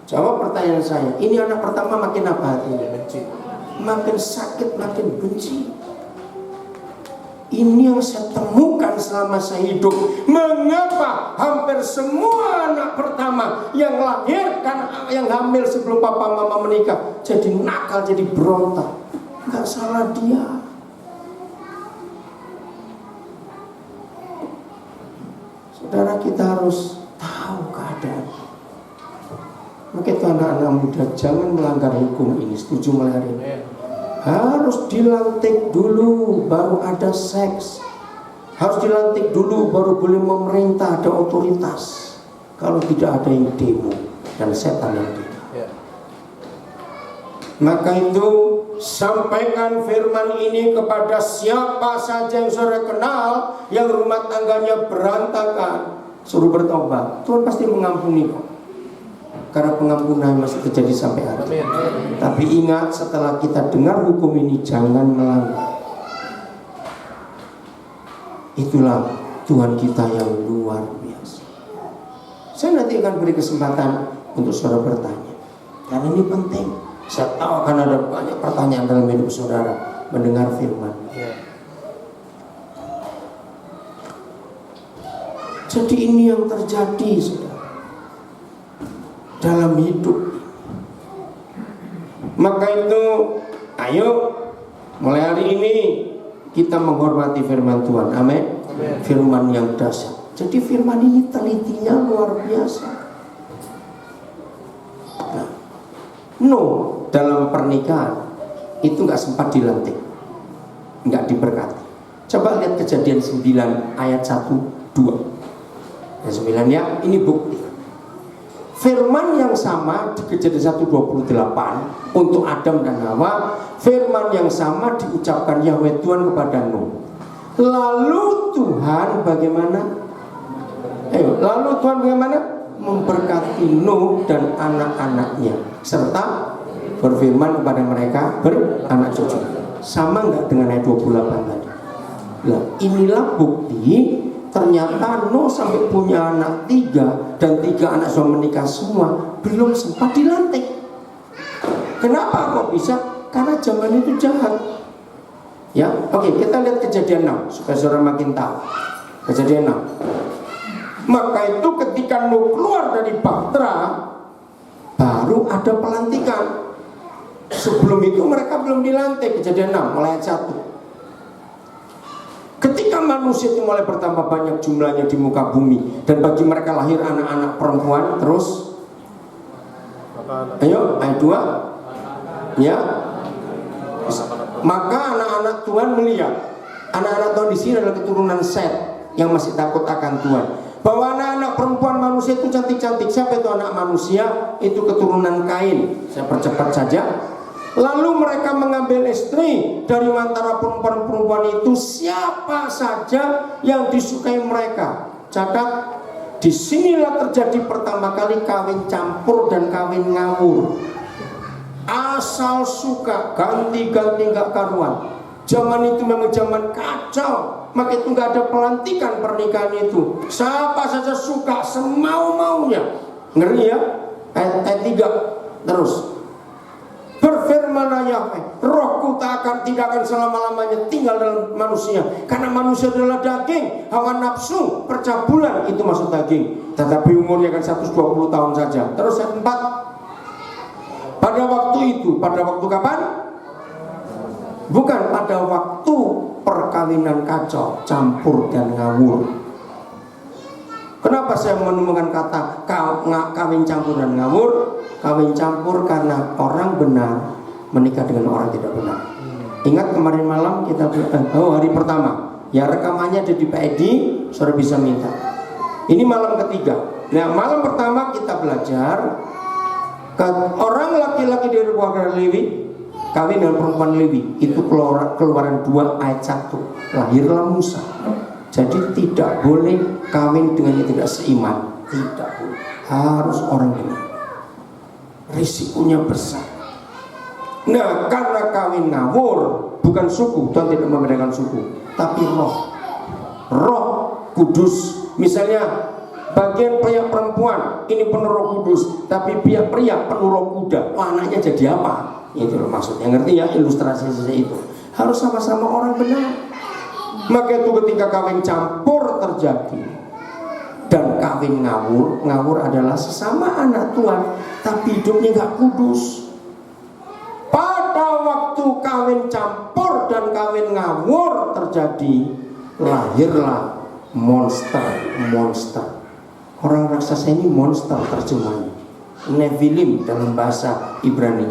Jawab pertanyaan saya, ini anak pertama makin apa hatinya? Benci. Makin sakit, makin benci. Ini yang saya temukan selama saya hidup. Mengapa hampir semua anak pertama yang lahirkan, yang hamil sebelum papa mama menikah, jadi nakal, jadi berontak? Gak salah dia. Saudara, kita harus tahu keadaan. Maka itu anak-anak muda jangan melanggar hukum ini. Setuju melanggar ini? Harus dilantik dulu baru ada seks. Harus dilantik dulu baru boleh memerintah, ada otoritas. Kalau tidak ada yang demo dan setan yang demo. Maka itu sampaikan firman ini kepada siapa saja yang saudara kenal yang rumah tangganya berantakan, suruh bertobat. Tuhan pasti mengampuni kok. Karena pengampunan masih terjadi sampai hari ini. Tapi ingat, setelah kita dengar hukum ini jangan melanggar. Itulah Tuhan kita yang luar biasa. Saya nanti akan beri kesempatan untuk saudara bertanya, karena ini penting. Saya tahu akan ada banyak pertanyaan dalam hidup saudara mendengar firman. Jadi ini yang terjadi, saudara, dalam hidup. Maka itu, ayo mulai hari ini kita menghormati firman Tuhan. Amin. Firman yang dahsyat. Jadi firman ini telitinya luar biasa. Nah, dalam pernikahan itu nggak sempat dilantik, nggak diberkati. Coba lihat Kejadian 9 ayat 1-2. Ayat 9 ya, ini bukti. Firman yang sama di Kejadian 1:28 untuk Adam dan Hawa, firman yang sama diucapkan Yahweh Tuhan kepada Nuh. Lalu Tuhan bagaimana? Lalu Tuhan bagaimana? Memberkati Nuh dan anak-anaknya, serta berfirman kepada mereka beranak cucu. Sama nggak dengan ayat 28 tadi? Nah, inilah bukti ternyata Nuh sampai punya anak 3 dan 3 anak sudah menikah semua, belum sempat dilantik. Kenapa kok bisa? Karena zaman itu jahat. Ya, oke, kita lihat Kejadian 6 supaya saudara makin tahu. Kejadian 6. Maka itu ketika Nuh keluar dari bahtera, baru ada pelantikan. Sebelum itu mereka belum dilantik. Kejadian 6 mulai ayat 1. Ketika manusia itu mulai bertambah banyak jumlahnya di muka bumi, dan bagi mereka lahir anak-anak perempuan, terus ayo ayat 2 ya. Maka anak-anak Tuhan melihat, anak-anak Tuhan di sini adalah keturunan Set yang masih takut akan Tuhan, bahwa anak-anak perempuan manusia itu cantik-cantik. Siapa itu anak manusia? Itu keturunan Kain. Saya percepat saja. Lalu mereka mengambil istri dari antara perempuan-perempuan itu, siapa saja yang disukai mereka. Catat, disinilah terjadi pertama kali kawin campur dan kawin ngawur. Asal suka, ganti-ganti nggak karuan. Zaman itu memang zaman kacau. Maka itu nggak ada pelantikan pernikahan itu. Siapa saja suka semau-maunya. Ngeri ya? Ayat 3 terus. Berfirmanlah Yahweh, rohku tidak akan selama-lamanya tinggal dalam manusia, karena manusia adalah daging, hawa nafsu, percabulan, itu maksud daging. Tetapi umurnya kan 120 tahun saja. Terus ayat 4. Pada waktu itu, pada waktu kapan? Bukan pada waktu perkawinan kacau, campur dan ngawur. Kenapa saya menemukan kata kawin campur dan ngawur? Kawin campur karena orang benar menikah dengan orang tidak benar. Ingat kemarin malam kita hari pertama, ya rekamannya ada di PID, saudara bisa minta. Ini malam ketiga. Nah, malam pertama kita belajar orang laki-laki dari keluarga Lewi kawin dengan perempuan Lewi, itu Keluaran 2 ayat 1. Lahirlah Musa. Jadi tidak boleh kawin dengan yang tidak seiman. Tidak boleh. Harus orang benar. Risikonya besar. Nah, karena kawin ngawur, bukan suku, Tuhan tidak membedakan suku, tapi roh. Roh Kudus. Misalnya bagian pria perempuan ini penuh Roh Kudus, tapi pihak pria penuh roh kuda. Anaknya jadi apa? Itu loh maksudnya. Ngerti ya ilustrasi saja itu. Harus sama-sama orang benar. Maka itu ketika kawin campur terjadi dan kawin ngawur, ngawur adalah sesama anak Tuhan tapi hidupnya gak kudus. Pada waktu kawin campur dan kawin ngawur terjadi, lahirlah monster. Orang raksasa ini monster terjemahnya. Nephilim dalam bahasa Ibrani.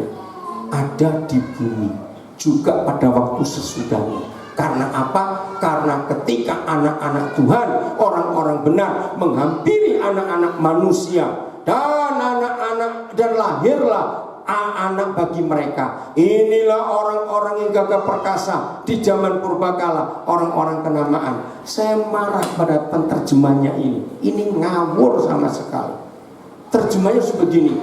Ada di bumi juga pada waktu sesudahnya. Karena apa? Karena ketika anak-anak Tuhan, orang-orang benar menghampiri anak-anak manusia dan lahirlah anak bagi mereka. Inilah orang-orang yang gagah perkasa di zaman purbakala, orang-orang kenamaan. Saya marah pada penterjemahnya ini. Ini ngawur sama sekali. Terjemahnya sebegini.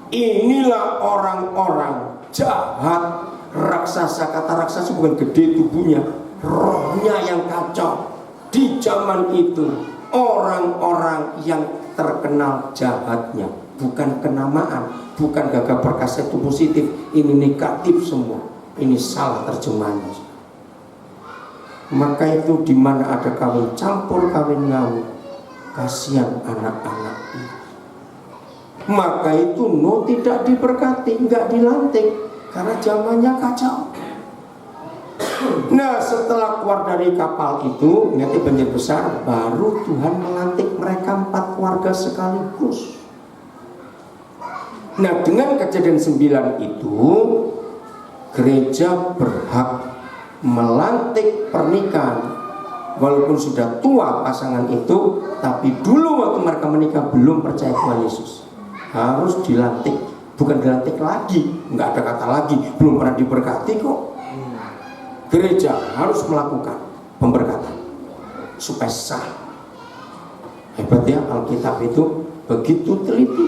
Inilah orang-orang jahat, raksasa. Kata raksasa bukan gede tubuhnya, rohnya yang kacau. Di zaman itu orang-orang yang terkenal jahatnya. bukan kenamaan, bukan gagah perkasa itu positif, ini negatif semua. Ini salah terjemahannya. Maka itu di mana ada kawin campur, kawin ngawur, kasihan anak-anak itu. Maka itu tidak diberkati, nggak dilantik, karena zamannya kacau. Nah, setelah keluar dari kapal itu, nanti banjir besar, baru Tuhan melantik mereka 4 keluarga sekaligus. Nah, dengan kejadian 9 itu, gereja berhak melantik pernikahan. Walaupun sudah tua pasangan itu, tapi dulu waktu mereka menikah belum percaya Tuhan Yesus. Harus dilantik, bukan dilantik lagi, nggak ada kata lagi, belum pernah diberkati kok. Gereja harus melakukan pemberkatan supaya sah. Hebat ya, Alkitab itu begitu teliti.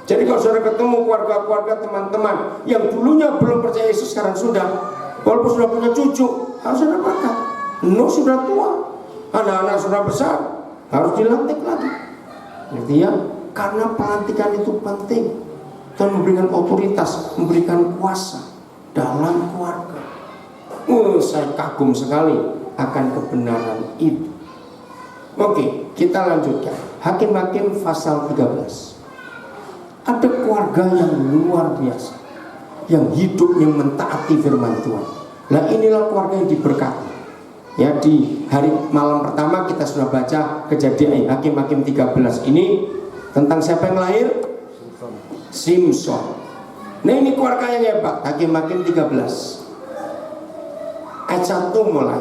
Jadi kalau saudara ketemu keluarga-keluarga teman-teman yang dulunya belum percaya Yesus, sekarang sudah, walaupun sudah punya cucu, harus ada berkat. Sudah tua, anak-anak sudah besar, harus dilantik lagi. Ngerti ya? Karena pelantikan itu penting. Tuhan memberikan otoritas, memberikan kuasa dalam keluarga. Saya kagum sekali akan kebenaran itu. Oke, kita lanjutkan. Hakim-Hakim pasal 13. Ada keluarga yang luar biasa, yang hidupnya mentaati firman Tuhan. Nah, inilah keluarga yang diberkati. Ya, di hari malam pertama kita sudah baca kejadian Hakim-Hakim 13 ini tentang siapa yang lahir? Simson. Nah, ini keluarga yang hebat. Hakim-Hakim 13 ayat 1 mulai.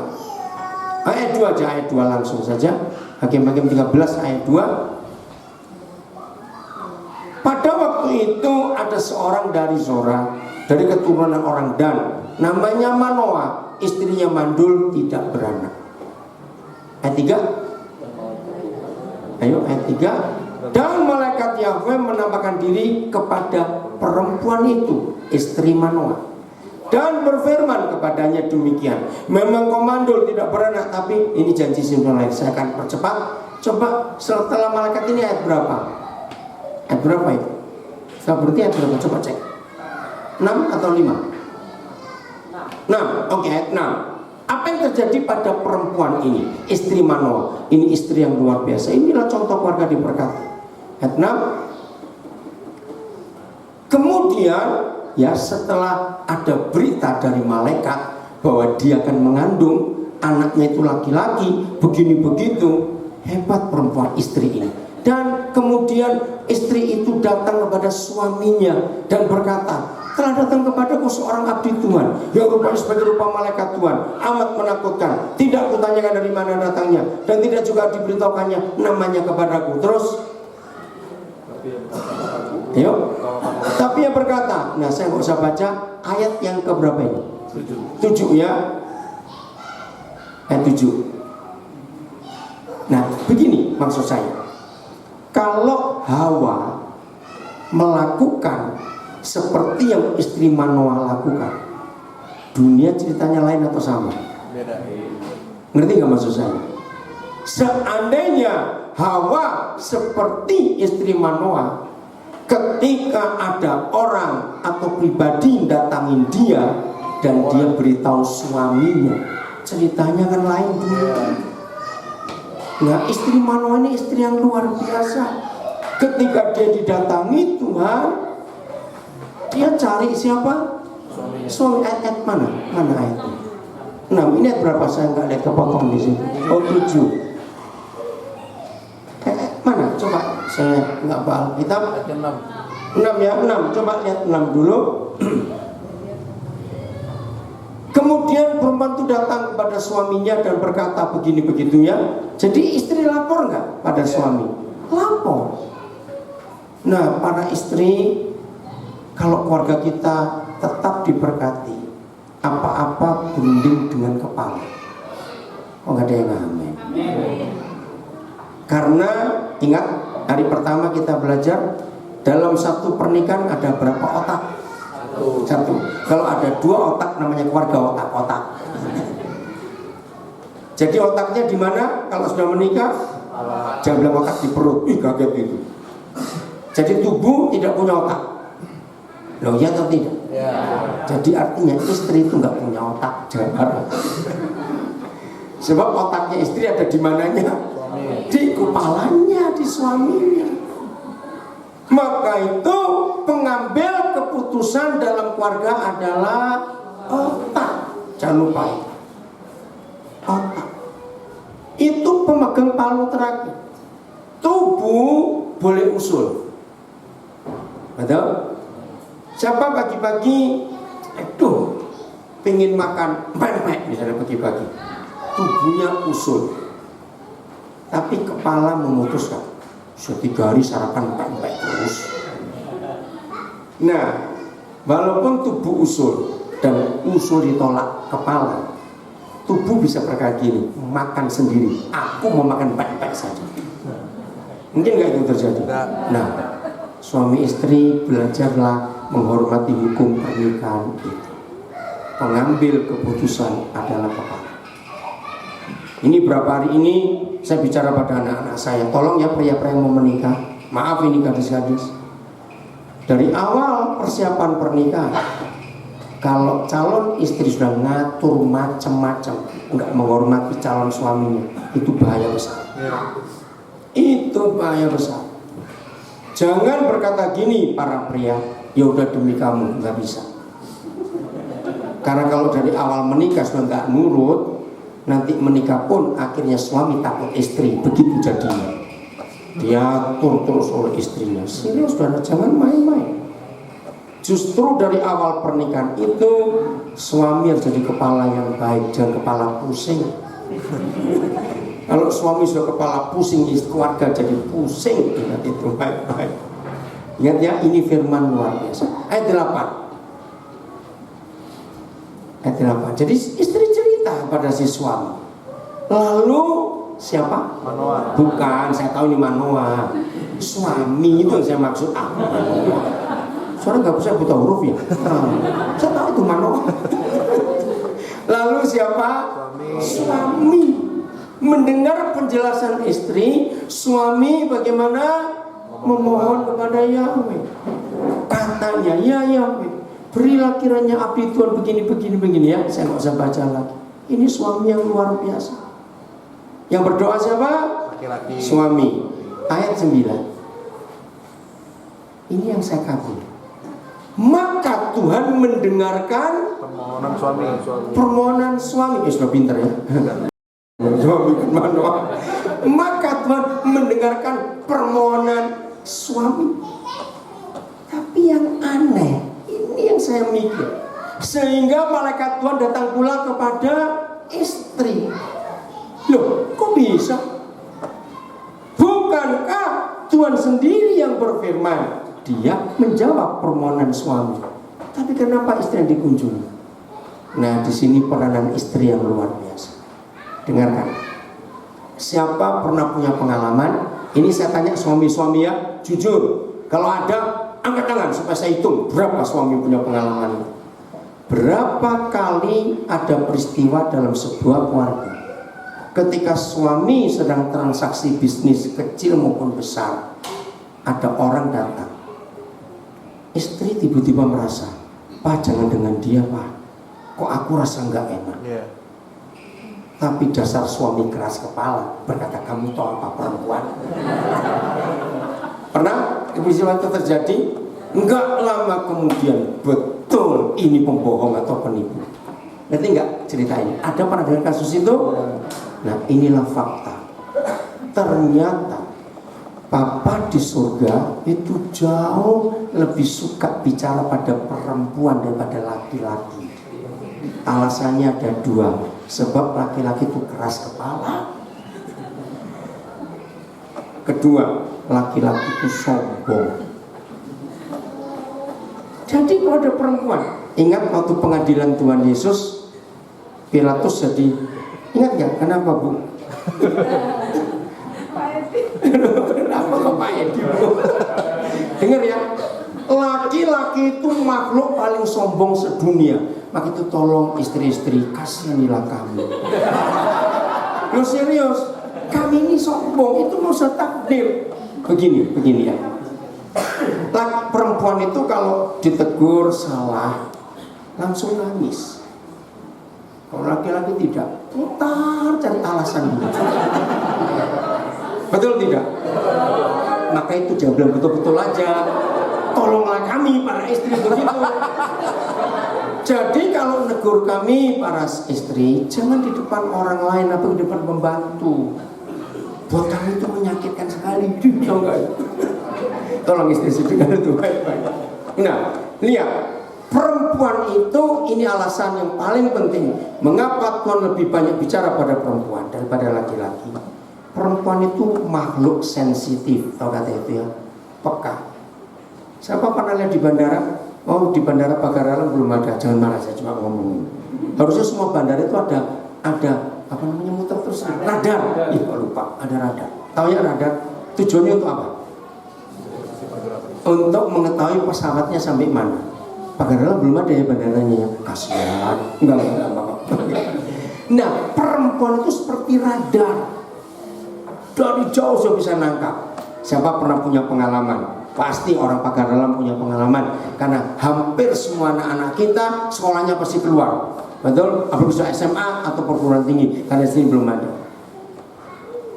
Ayat 2 aja, ayat 2 langsung saja. Hakim-Hakim 13 ayat 2. Pada waktu itu ada seorang dari Zora, dari keturunan orang Dan, namanya Manoah, istrinya mandul, tidak beranak. Ayat 3. Ayo, ayat 3. Dan malaikat Yahweh menampakkan diri kepada perempuan itu, istri Manoah, dan berfirman kepadanya demikian. Memang kau mandul, tidak beranak, tapi ini janji Simson lain. Saya akan percepat. Coba setelah malaikat ini ayat berapa? Ayat berapa itu? Saya berarti ayat berapa? Coba cek. 6 atau 5? 6. Oke, ayat 6. Apa yang terjadi pada perempuan ini, istri Manoah? Ini istri yang luar biasa. Inilah contoh keluarga diberkati. Ayat 6. Kemudian, ya, setelah ada berita dari malaikat bahwa dia akan mengandung, anaknya itu laki-laki, begini begitu, hebat perempuan istri ini. Dan kemudian istri itu datang kepada suaminya dan berkata, telah datang kepadaku seorang abdi Tuhan yang rupanya sebagai rupa malaikat Tuhan, amat menakutkan. Tidak kutanyakan dari mana datangnya, dan tidak juga diberitahukannya namanya kepadaku. Terus, ayo. Tapi yang berkata, nah saya nggak usah baca ayat yang keberapa ini? 7 ya. Ayat 7. Nah, begini maksud saya. Kalau Hawa melakukan seperti yang istri Manoah lakukan, dunia ceritanya lain atau sama? Beda. Ngerti nggak maksud saya? Seandainya Hawa seperti istri Manoah, ketika ada orang atau pribadi datangin dia dan dia beritahu suaminya, ceritanya kan lain dunia. Nah, istri Manoah ini istri yang luar biasa. Ketika dia didatangi Tuhan, dia cari siapa? Suami. Ayat mana? Mana ayatnya? 6. Ini ayat berapa? Saya nggak lihat, kepotong di sini. Oh, 7. Mana? Coba, saya nggak paham. Kita 6 ya, 6. Coba lihat 6 dulu. Kemudian perempuan itu datang kepada suaminya dan berkata begini begitu ya. Jadi istri lapor nggak pada suami? Lapor. Nah, para istri, kalau keluarga kita tetap diberkati, apa-apa berunding dengan kepala. Oh, nggak ada yang ngamen. Karena ingat, hari pertama kita belajar dalam satu pernikahan ada berapa otak? Satu. Kalau ada 2 otak namanya keluarga otak-otak. Jadi otaknya di mana? Kalau sudah menikah, jangan bilang otak di perut. Ih, kaget itu. Jadi tubuh tidak punya otak. Loh ya atau tidak? Ya. Jadi artinya istri itu nggak punya otak. Jangan. Sebab otaknya istri ada di mananya? Di kepalanya, di suaminya. Maka itu pengambil keputusan dalam keluarga adalah otak. Jangan lupa itu. Otak itu pemegang palu terakhir. Tubuh boleh usul. Betul? Siapa pagi-pagi, aduh, pengen makan pempek misalnya pagi-pagi, tubuhnya usul, tapi kepala memutuskan, setiap hari sarapan pempek terus. Nah, walaupun tubuh usul dan usul ditolak kepala, tubuh bisa berkata gini, makan sendiri, aku mau makan pempek saja. Mungkin nggak itu terjadi? Nah, suami istri belajarlah menghormati hukum pernikahan itu. Pengambil keputusan adalah kepala. Ini berapa hari ini saya bicara pada anak-anak saya, tolong ya pria-pria yang mau menikah, maaf ini gadis-gadis, dari awal persiapan pernikahan, kalau calon istri sudah ngatur macam-macam, nggak menghormati calon suaminya, itu bahaya besar. Itu bahaya besar. Jangan berkata gini para pria, ya udah demi kamu, nggak bisa. Karena kalau dari awal menikah sudah nggak nurut, nanti menikah pun akhirnya suami takut istri, begitu jadinya. Diatur terus oleh istrinya. Serius saudara, jangan main-main. Justru dari awal pernikahan itu suami harus jadi kepala yang baik, jangan kepala pusing. Kalau suami sudah kepala pusing, keluarga jadi pusing. Ingat itu baik-baik. Ingat ya, ini firman luar biasa. Ayat 8. Ayat 8. Jadi istri cerita pada si suami. Lalu siapa? Manoah. Bukan, saya tahu ini Manoah. Suami itu yang saya maksud. Manoah. Soalnya nggak bisa buta huruf ya. Saya tahu itu Manoah. Lalu siapa? Suami. Mendengar penjelasan istri, suami bagaimana memohon kepada Yahweh. Katanya, ya Yahweh, berilah kiranya abdi Tuhan begini ya. Saya nggak usah baca lagi. Ini suami yang luar biasa. Yang berdoa siapa? Laki-laki. Suami. Ayat 9. Ini yang saya kagum. Maka Tuhan mendengarkan Permohonan suami. permohonan suami. Sudah pintar ya. Maka Tuhan mendengarkan permohonan suami. Tapi yang aneh, ini yang saya mikir, sehingga malaikat Tuhan datang pula kepada istri. Loh, kok bisa? Bukankah Tuhan sendiri yang berfirman? Dia menjawab permohonan suami. Tapi kenapa istri yang dikunjungi? Nah, di sini peranan istri yang luar biasa. Dengarkan. Siapa pernah punya pengalaman? Ini saya tanya suami-suami ya, jujur. Kalau ada, angkat tangan supaya saya hitung berapa suami punya pengalaman. Berapa kali ada peristiwa dalam sebuah keluarga ketika suami sedang transaksi bisnis kecil maupun besar, ada orang datang, istri tiba-tiba merasa, Pak jangan dengan dia Pak, kok aku rasa nggak enak. Tapi dasar suami keras kepala berkata, kamu tahu apa perempuan? Pernah peristiwa itu terjadi? Enggak lama kemudian, betul ini pembohong atau penipu. Nanti enggak cerita ini. Ada pernah dengar kasus itu? Nah inilah fakta. Ternyata Papa di surga itu jauh lebih suka bicara pada perempuan daripada laki-laki. Alasannya ada dua. Sebab laki-laki itu keras kepala. Kedua, laki-laki itu sombong. Jadi kalau ada perempuan, ingat waktu pengadilan Tuhan Yesus, Pilatus jadi, ingat gak? Kenapa Bu? Kenapa kok Pak Edi Bu? Dengar ya, laki-laki itu makhluk paling sombong sedunia. Maka itu tolong istri-istri, kasihanilah kami. Lo serius, kami ini sombong, itu mau takdir. Begini ya. Perempuan itu kalau ditegur salah langsung nangis. Kalau laki-laki tidak, putar cari alasan dulu. Betul tidak? Maka itu jangan bilang betul-betul aja. Tolonglah kami para istri begitu. Jadi kalau negur kami para istri, jangan di depan orang lain atau di depan pembantu. Buat kami itu menyakitkan sekali. Tolong istri dengar itu baik-baik. Nah, lihat, perempuan itu ini alasan yang paling penting. Mengapa Tuhan lebih banyak bicara pada perempuan daripada laki-laki? Perempuan itu makhluk sensitif, tahu kata itu ya, peka. Siapa pernah lihat di bandara? Oh, di bandara Pagar Alam belum ada. Jangan marah, saya cuma ngomong. Harusnya semua bandara itu ada apa namanya, muter terus radar. Ih, kok lupa, ada radar. Tahu ya radar? Tujuannya untuk apa? Untuk mengetahui pesawatnya sampai mana. Pagar Alam belum ada ya bandaranya ya. Kasihan. Enggak. Nah, perempuan itu seperti radar. Dari jauh sudah bisa nangkap. Siapa pernah punya pengalaman? Pasti orang Pagar Alam punya pengalaman. Karena hampir semua anak-anak kita sekolahnya pasti keluar. Betul? Apalagi sudah SMA atau perguruan tinggi. Karena di sini belum ada.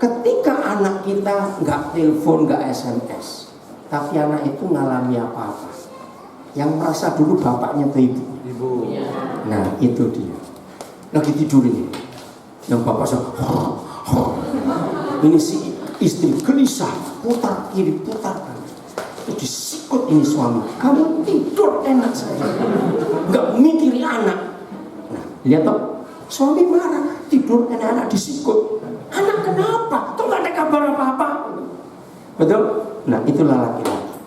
Ketika anak kita nggak telepon, nggak SMS, tapi anak itu ngalami apa-apa, yang merasa dulu bapaknya atau ibu. Nah, itu dia. Lagi tidur ini. Yang bapak ini si istri gelisah, putar kiri, putar kanan. Itu disikut ini suami. Kamu tidur enak saja, nggak mikiri anak. Nah, lihat toh, suami marah, tidur enak-enak disikut. Anak kenapa? Tuh nggak ada kabar apa-apa. Betul? Nah, itulah laki-laki.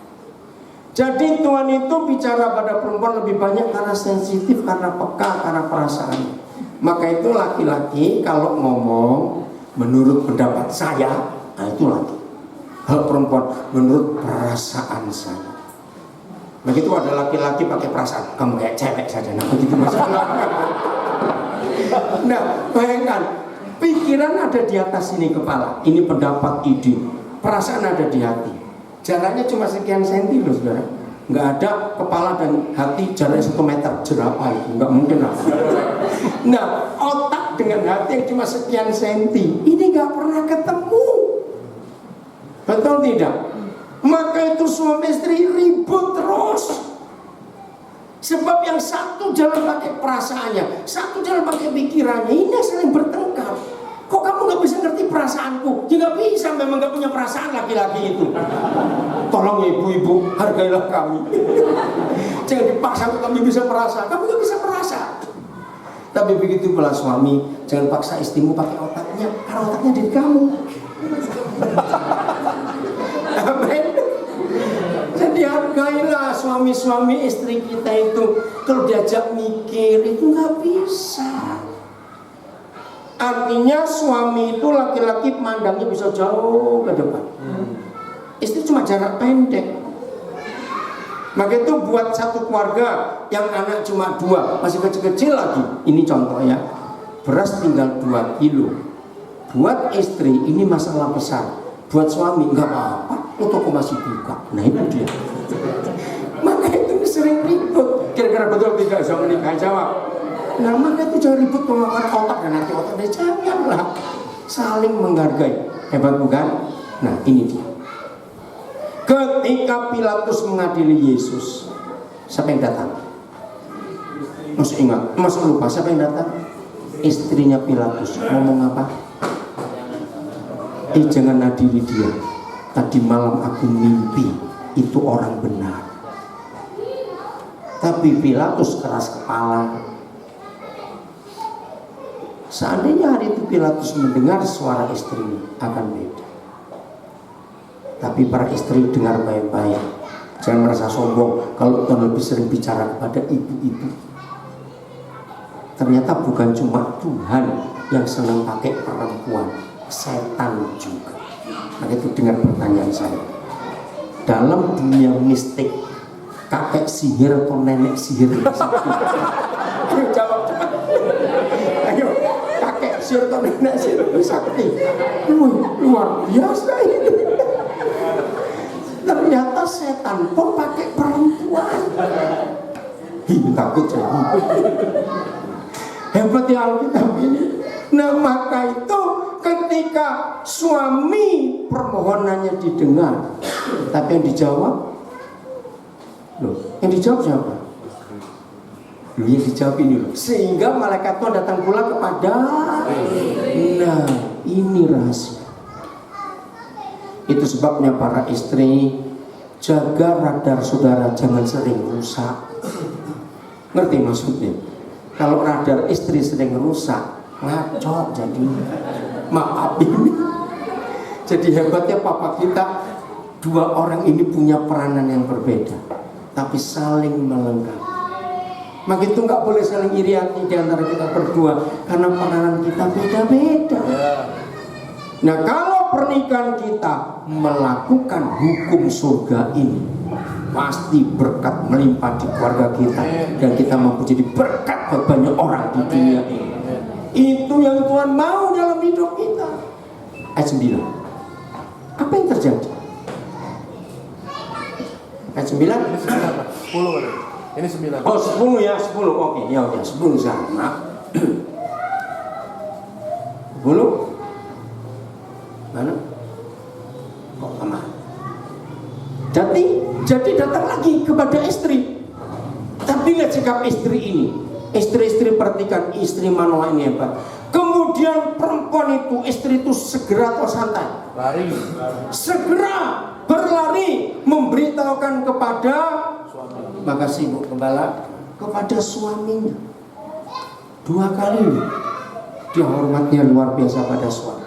Jadi Tuhan itu bicara pada perempuan lebih banyak karena sensitif, karena peka, karena perasaan. Maka itu laki-laki kalau ngomong menurut pendapat saya, nah itu laki. Kalau perempuan menurut perasaan saya. Begitu ada laki-laki pakai perasaan, kamu kayak cewek saja. Nah begitu masalah. Nah bayangkan, pikiran ada di atas ini kepala, ini pendapat, ide, perasaan ada di hati. Jaraknya cuma sekian senti loh saudara. Nggak ada kepala dan hati jaraknya 1 meter, jerapah itu nggak mungkin lah. Nah otak dengan hati yang cuma sekian senti ini nggak pernah ketemu, betul tidak? Maka itu suami istri ribut terus. Sebab yang satu jalan pakai perasaannya, satu jalan pakai pikirannya, ini saling bertengkar. Kok kamu nggak bisa ngerti perasaanku? Ya nggak bisa, memang nggak punya perasaan laki-laki itu. Tolong ibu-ibu, hargailah kami. Jangan dipaksa kami bisa merasa, kamu nggak bisa merasa. Tapi begitu pula suami, jangan paksa istrimu pakai otaknya, karena otaknya dari kamu. Amin. Jadi hargailah suami-suami istri kita itu. Kalau diajak mikir itu nggak bisa. Artinya suami itu laki-laki mandangnya bisa jauh ke depan. Istri cuma jarak pendek. Maka itu buat satu keluarga yang anak cuma 2, masih kecil-kecil lagi. Ini contoh ya. Beras tinggal 2 kilo. Buat istri ini masalah besar. Buat suami nggak apa-apa, toko masih buka. Nah itu dia. Maka itu sering ribut. Kira-kira betul tidak bisa menikah? Jawab. Nah maka itu jangan ribut mengangkat otak dan hati otak. Janganlah, saling menghargai. Hebat bukan? Nah ini dia. Ketika Pilatus mengadili Yesus, siapa yang datang? Masih ingat? Masih lupa siapa yang datang? Istrinya Pilatus. Ngomong apa? Jangan adili dia. Tadi malam aku mimpi itu orang benar. Tapi Pilatus keras kepala. Seandainya hari itu Pilatus mendengar suara istrinya, akan beda. Tapi para istri dengar baik-baik. Jangan merasa sombong kalau Tuhan lebih sering bicara kepada ibu-ibu. Ternyata bukan cuma Tuhan yang senang pakai perempuan, setan juga. Maka itu dengar pertanyaan saya. Dalam dunia mistik, kakek sihir atau nenek sihir? Ayo jawab cepat. Ayo, kakek sihir atau nenek sihir sakti? Luar biasa ini. Ternyata setan pun pakai perempuan. Takut jadi. Hebat ya Alkitab ini. Nah maka itu ketika suami permohonannya didengar, tapi yang dijawab, loh, yang dijawab siapa? Loh, yang dijawab ini loh. Sehingga malaikat Tuhan datang pula kepada. Nah ini rahasia. Itu sebabnya para istri, jaga radar saudara, jangan sering rusak. Ngerti maksudnya? Kalau radar istri sering rusak, ngaco jadi. Maaf ini. Jadi hebatnya papa kita, dua orang ini punya peranan yang berbeda, tapi saling melengkapi. Maka itu nggak boleh saling iri hati di antara kita berdua, karena peranan kita beda-beda. Nah kalau pernikahan kita melakukan hukum surga ini, pasti berkat melimpah di keluarga kita, dan kita mampu jadi berkat buat banyak orang di dunia ini. Itu yang Tuhan mau dalam hidup kita. Ayat 9. Apa yang terjadi? Ayat 9? Ini 9 Pak. 10 kali. Ini 9. Oh 10 ya, 10. Oke, ya udah 10 sama. 10 mana? Kok lama? Jadi datang lagi kepada istri. Tapi lihat sikap istri ini. Istri-istri perhatikan, istri Manoah ini hebat. Kemudian perempuan itu, istri itu segera tersantai. Lari. Segera berlari memberitahukan kepada suami. Makasih Bu Gembala, kepada suaminya. 2 kali dia hormatnya luar biasa pada suami.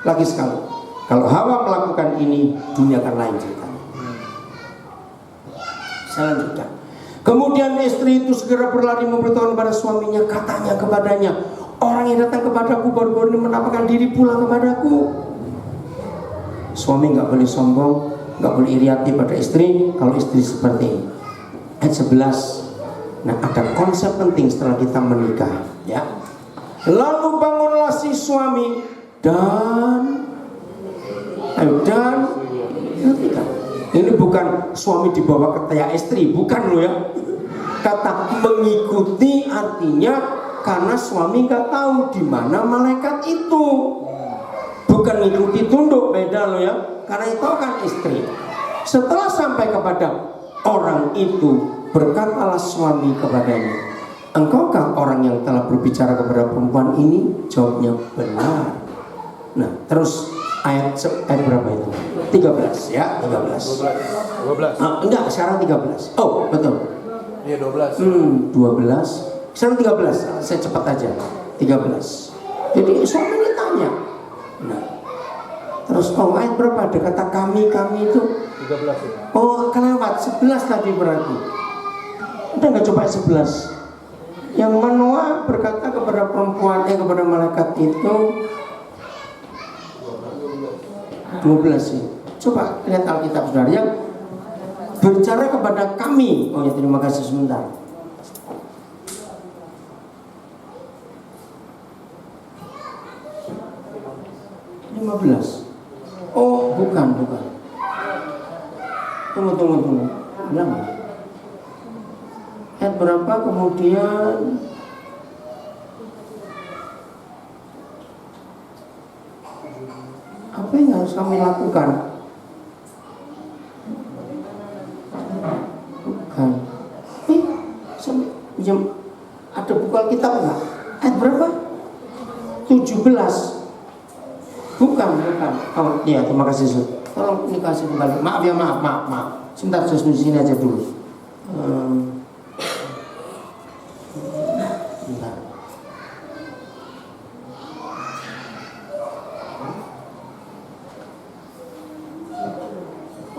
Lagi sekali, kalau Hawa melakukan ini, dunia akan lain ceritanya. Selanjutnya, kemudian istri itu segera berlari memberitahukan kepada suaminya, katanya kepadanya, orang yang datang kepadaku baru-baru ini menampakkan diri pula kepadaku. Suami nggak boleh sombong, nggak boleh iri hati pada istri kalau istri seperti ini. Ayat 11. Nah ada konsep penting setelah kita menikah, ya. Lalu bangunlah si suami dan perhatikan. Ini bukan suami dibawa ke teya istri, bukan loh ya. Kata mengikuti artinya karena suami nggak tahu di mana malaikat itu. Bukan mengikuti tunduk, beda loh ya. Karena itu kan istri. Setelah sampai kepada orang itu, berkatalah suami kepadanya, engkaukah orang yang telah berbicara kepada perempuan ini? Jawabnya benar. Nah terus ayat berapa itu? 13 ya, 13. 12. Enggak, sekarang 13. Oh betul. Iya 12. 12. Sekarang 13. Saya cepat aja. 13. Jadi suami ini tanya. Nah, terus ayat berapa? Ada kata kami itu 13 ya. Oh kelewat 11 tadi berarti. Udah nggak coba 11. Yang Manoah berkata kepada perempuan kepada malaikat itu 12 sih. Coba lihat Alkitab saudara yang berbicara kepada kami. Oh ya terima kasih sebentar. Oh bukan. Tunggu. Bilang. Ayat berapa kemudian? Apa yang harus kami lakukan? Bukan. Ada buku Alkitab enggak? Ayat berapa? 17. Bukan. Oh iya, terima kasih Sus. Tolong ini kasih kembali. Maaf. Sebentar Sus, di sini aja dulu. Bentar.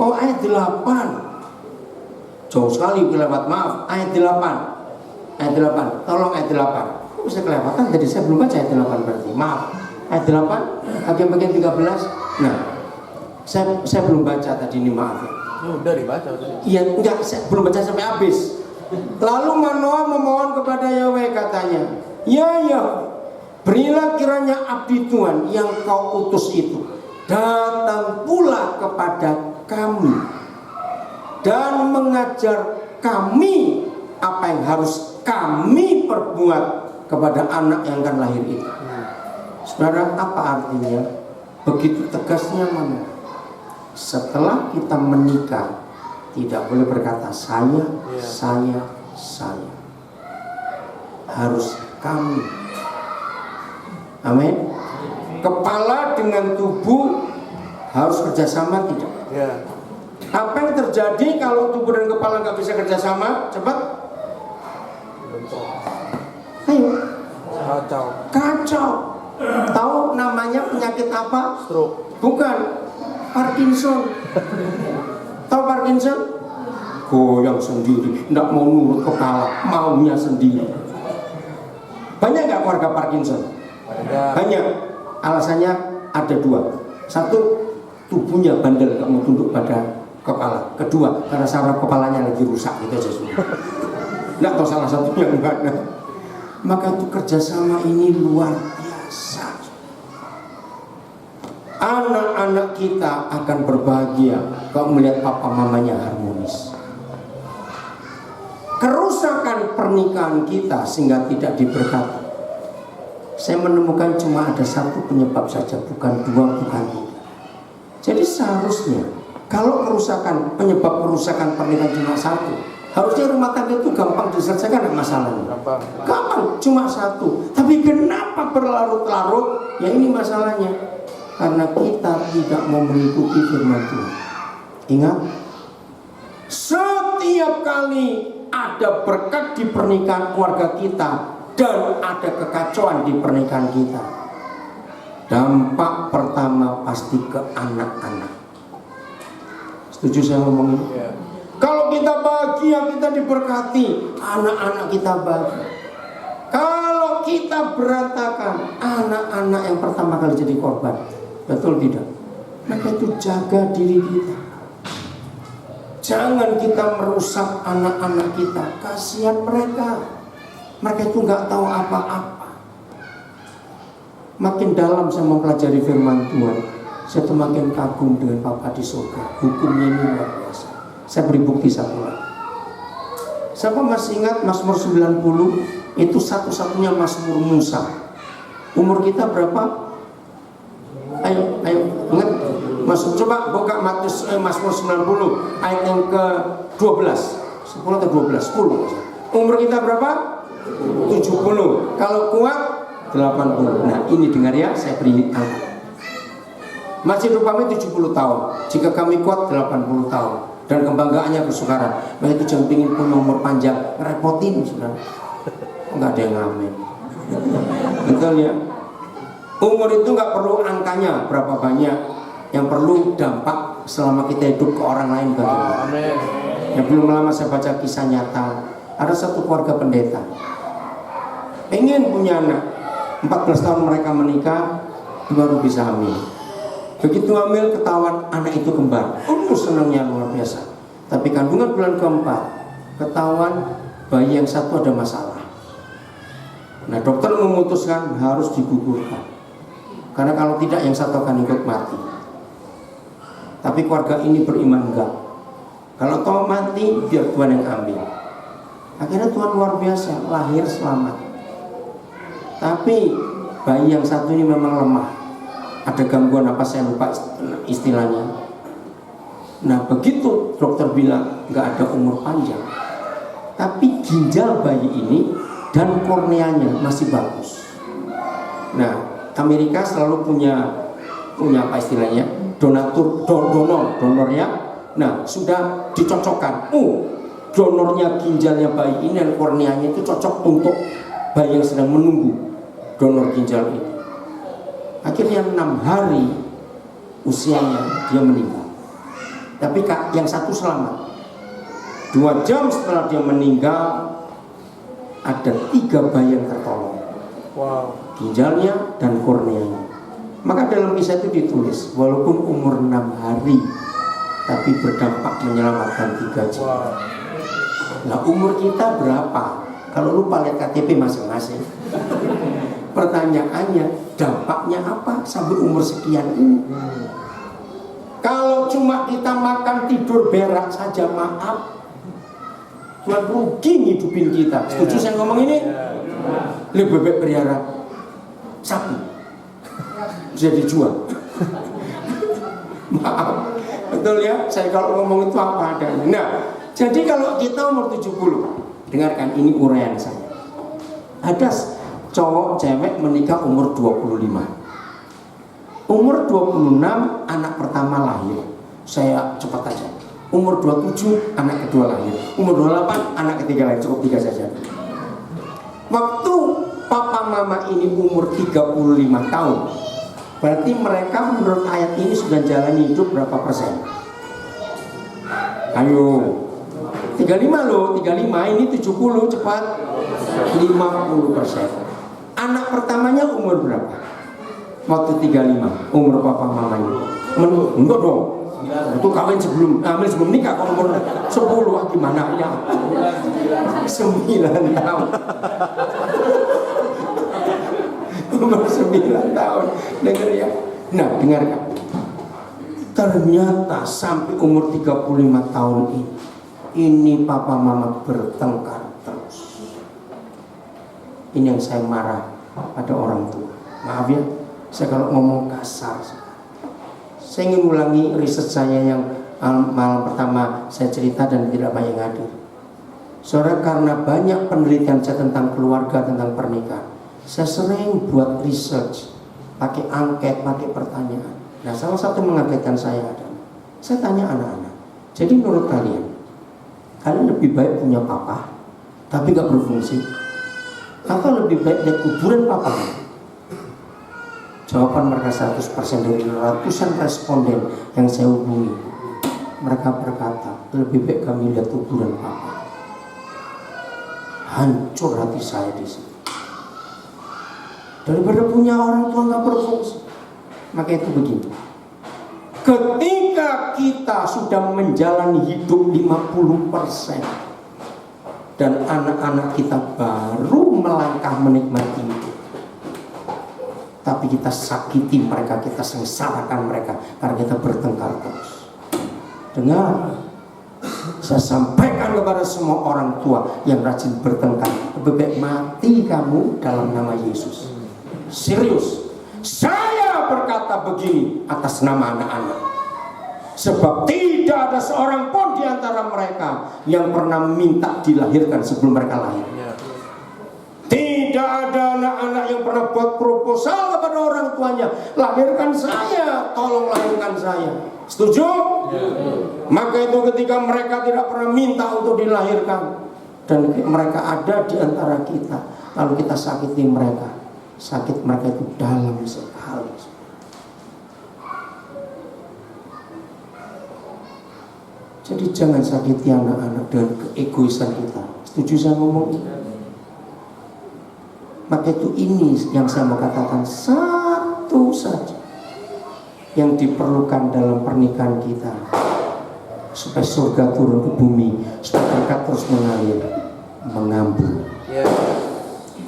Oh ayat 8. Jauh sekali kelewat, maaf. Ayat 8. Tolong ayat 8. Kok bisa kelewatan? Tadi saya belum baca ayat 8 berarti. Maaf. Ayat 8 bagian 13. Nah, saya belum baca tadi ini, maaf. Ini udah dibaca tadi. Iya, enggak, saya belum baca sampai habis. Lalu Manoah memohon kepada Yahweh katanya, Ya, berilah kiranya abdi Tuhan yang kau utus itu datang pula kepada kami dan mengajar kami apa yang harus kami perbuat kepada anak yang akan lahir itu. Saudara, apa artinya? Begitu tegasnya mana? Setelah kita menikah, tidak boleh berkata saya. Harus kami. Amin. Kepala dengan tubuh harus kerjasama, tidak? Ya. Apa yang terjadi kalau tubuh dan kepala nggak bisa kerjasama? Cepat. Ayo. Kacau. Tahu namanya penyakit apa? Stroke. Bukan. Parkinson. Tahu Parkinson? Goyang sendiri, nggak mau nurut kepala, maunya sendiri. Banyak nggak keluarga Parkinson? Banyak. Alasannya ada dua. Satu, tubuhnya bandel, nggak mau tunduk pada kepala. Kedua, karena saraf kepalanya lagi rusak, gitu aja semua. Nggak tahu salah satunya gimana. Maka itu kerjasama ini luar biasa. Anak-anak kita akan berbahagia kalau melihat papa mamanya harmonis. Kerusakan pernikahan kita sehingga tidak diberkati. Saya menemukan cuma ada satu penyebab saja, bukan dua, bukan tiga. Jadi seharusnya kalau penyebab kerusakan pernikahan cuma satu, harusnya rumah tangga itu gampang diselesaikan masalahnya. Gampang, cuma satu. Tapi kenapa berlarut-larut? Ya ini masalahnya. Karena kita tidak mau mengikuti firman Tuhan. Ingat, setiap kali ada berkat di pernikahan keluarga kita dan ada kekacauan di pernikahan kita, dampak pertama pasti ke anak-anak. Setuju saya ngomongin? Ya. Kalau kita bahagia, kita diberkati, anak-anak kita bahagia. Kalau kita berantakan, anak-anak yang pertama kali jadi korban. Betul tidak? Maka itu jaga diri kita. Jangan kita merusak anak-anak kita. Kasihan mereka. Mereka itu nggak tahu apa-apa. Makin dalam saya mempelajari firman Tuhan, saya tuh makin kagum dengan Bapa di surga. Hukumnya ini luar biasa. Saya beri bukti satu lagi. Siapa masih ingat Mazmur 90? Itu satu-satunya Mazmur Musa. Umur kita berapa? Ayo, ingat. Coba buka Mazmur 90 ayat yang ke-12. 10 atau 12? 10. Umur kita berapa? 70. Kalau kuat 80. Nah, ini dengar ya, saya beri angka. Masih rupanya 70 tahun. Jika kami kuat 80 tahun. Dan kebanggaannya bersukaran. Nah, itu jangan pingin punya umur panjang, repotin sudah. Enggak ada yang ngamen. Betul ya? Umur itu nggak perlu angkanya berapa banyak, yang perlu dampak selama kita hidup ke orang lain bagaimana. Amin. Ya, belum lama saya baca kisah nyata. Ada satu keluarga pendeta pengen punya anak, 14 tahun mereka menikah baru bisa hamil. Begitu hamil ketahuan anak itu kembar. Senangnya luar biasa. Tapi kandungan bulan keempat ketahuan bayi yang satu ada masalah. Nah, dokter memutuskan harus digugurkan. Karena kalau tidak yang satu akan ikut mati. Tapi keluarga ini beriman enggak. Kalau toh mati biar Tuhan yang ambil. Akhirnya Tuhan luar biasa, lahir selamat. Tapi bayi yang satu ini memang lemah. Ada gangguan apa saya lupa istilahnya. Nah, begitu dokter bilang enggak ada umur panjang. Tapi ginjal bayi ini dan korneanya masih bagus. Nah, Amerika selalu punya apa istilahnya, donornya. Nah, sudah dicocokkan. Donornya ginjalnya bayi ini dan korneanya itu cocok untuk bayi yang sedang menunggu donor ginjal ini. Akhirnya 6 hari usianya dia meninggal. Tapi yang satu selamat. 2 jam setelah dia meninggal, ada 3 bayi yang tertolong. Wow. Ginjalnya dan korneanya. Maka dalam kisah itu ditulis, walaupun umur 6 hari, tapi berdampak menyelamatkan 3 jiwa. Wow. Nah, umur kita berapa? Kalau lupa lihat KTP masing-masing. Pertanyaannya, dampaknya apa sampai umur sekian ini? Kalau cuma kita makan tidur berak saja, maaf, Tuhan rugi ngidupin kita. Setuju saya ngomong ini? Lebih bebek pelihara sapi bisa dijual. Maaf, betul ya, saya kalau ngomong itu apa adanya. Nah, jadi kalau kita umur 70, dengarkan ini uraian saya. Ada cowok cewek menikah umur 25. Umur 26 anak pertama lahir. Saya cepat aja. Umur 27 anak kedua lahir. Umur 28 anak ketiga lahir. Cukup 3 saja. Waktu papa mama ini umur 35 tahun, berarti mereka menurut ayat ini sudah jalani hidup berapa persen? Ayo, 35 loh, 35 ini 70 cepat 50%. Anak pertamanya umur berapa? Waktu 35, umur papa mamanya. Enggak dong, itu kawin sebelum nikah. Kalau umur 10 gimana ya? 9 tahun. Umur 9 tahun. Dengar ya. Nah, dengarkan. Ternyata sampai umur 35 tahun ini papa mama bertengkar terus. Ini yang saya marah pada orang tua. Maaf ya, saya kalau ngomong kasar. Saya ingin ulangi riset saya yang malam pertama saya cerita dan tidak banyak yang hadir. Saudara, karena banyak penelitian saya tentang keluarga, tentang pernikahan, saya sering buat research, pakai angket, pakai pertanyaan. Nah, salah satu mengagetkan saya adalah, saya tanya anak-anak, jadi menurut kalian lebih baik punya papa tapi gak berfungsi, atau lebih baik lihat kuburan papa? Jawaban mereka 100% dari ratusan responden yang saya hubungi. Mereka berkata, lebih baik kami lihat kuburan papa. Hancur hati saya di sini. Daripada punya orang tua nggak berfungsi. Maka itu begini. Ketika kita sudah menjalani hidup 50% dan anak-anak kita baru melangkah menikmati hidup, tapi kita sakiti mereka, kita sengsarakan mereka karena kita bertengkar terus. Dengar, saya sampaikan kepada semua orang tua yang rajin bertengkar, lebih baik mati kamu dalam nama Yesus. Serius, saya berkata begini atas nama anak-anak, sebab tidak ada seorang pun di antara mereka yang pernah minta dilahirkan sebelum mereka lahir. Tidak ada anak-anak yang pernah buat proposal kepada orang tuanya, lahirkan saya, tolong lahirkan saya. Setuju? Maka itu ketika mereka tidak pernah minta untuk dilahirkan dan mereka ada di antara kita, lalu kita sakiti mereka, sakit mereka itu dalam sekali. Jadi jangan sakiti anak-anak dengan keegoisan kita. Setuju saya ngomong ini? Maka itu ini yang saya mau katakan, satu saja yang diperlukan dalam pernikahan kita supaya surga turun ke bumi, supaya berkat terus mengalir, mengampuni.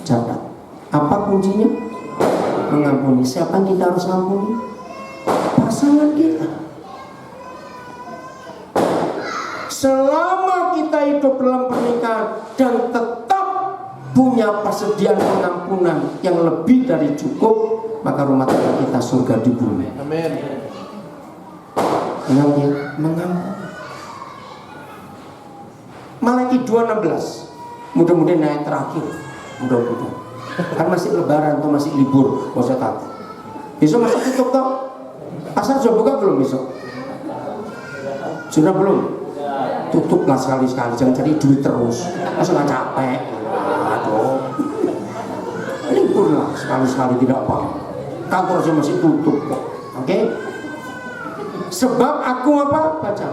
Catat, apa kuncinya? Mengampuni. Siapa yang kita harus ampuni? Pasangan kita. Selama kita hidup dalam pernikahan dan tetap punya persediaan pengampunan yang lebih dari cukup, maka rumah tangga kita surga di bumi. Amin. Mengampuni. Malaki 2:16. Mudah-mudahan ayat terakhir. Mudah-mudahan. Kan masih lebaran atau masih libur, gak usah takut. Besok masih tutup toh? Pasar sudah buka belum besok? Sudah belum? Tutuplah sekali-sekali, jangan cari duit terus. Masa gak capek? Aduh. Libur lah sekali-sekali, tidak apa. Kantor saya masih tutup kok. Oke? Sebab aku apa? Baca.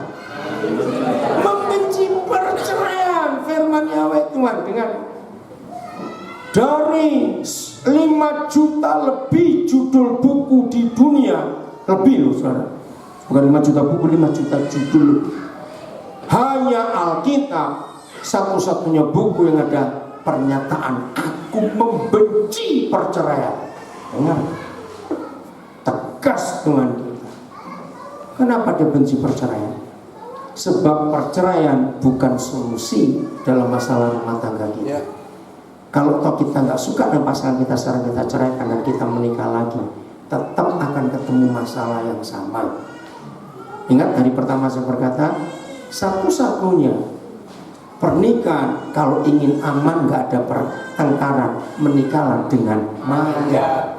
Membenci perceraian, firman Yahweh Tuhan. Dengar. Dari 5 juta lebih judul buku di dunia, lebih loh saudara, bukan 5 juta buku, 5 juta judul. Hanya Alkitab satu-satunya buku yang ada pernyataan aku membenci perceraian. Dengar, tegas Tuhan kita. Kenapa dia benci perceraian? Sebab perceraian bukan solusi dalam masalah rumah tangga kita. Ya. Kalau toh kita nggak suka dengan pasangan kita, sekarang kita ceraikan dan kita menikah lagi, tetap akan ketemu masalah yang sama. Ingat dari pertama saya berkata, satu-satunya pernikahan kalau ingin aman nggak ada pertengkaran, menikahlah dengan maya.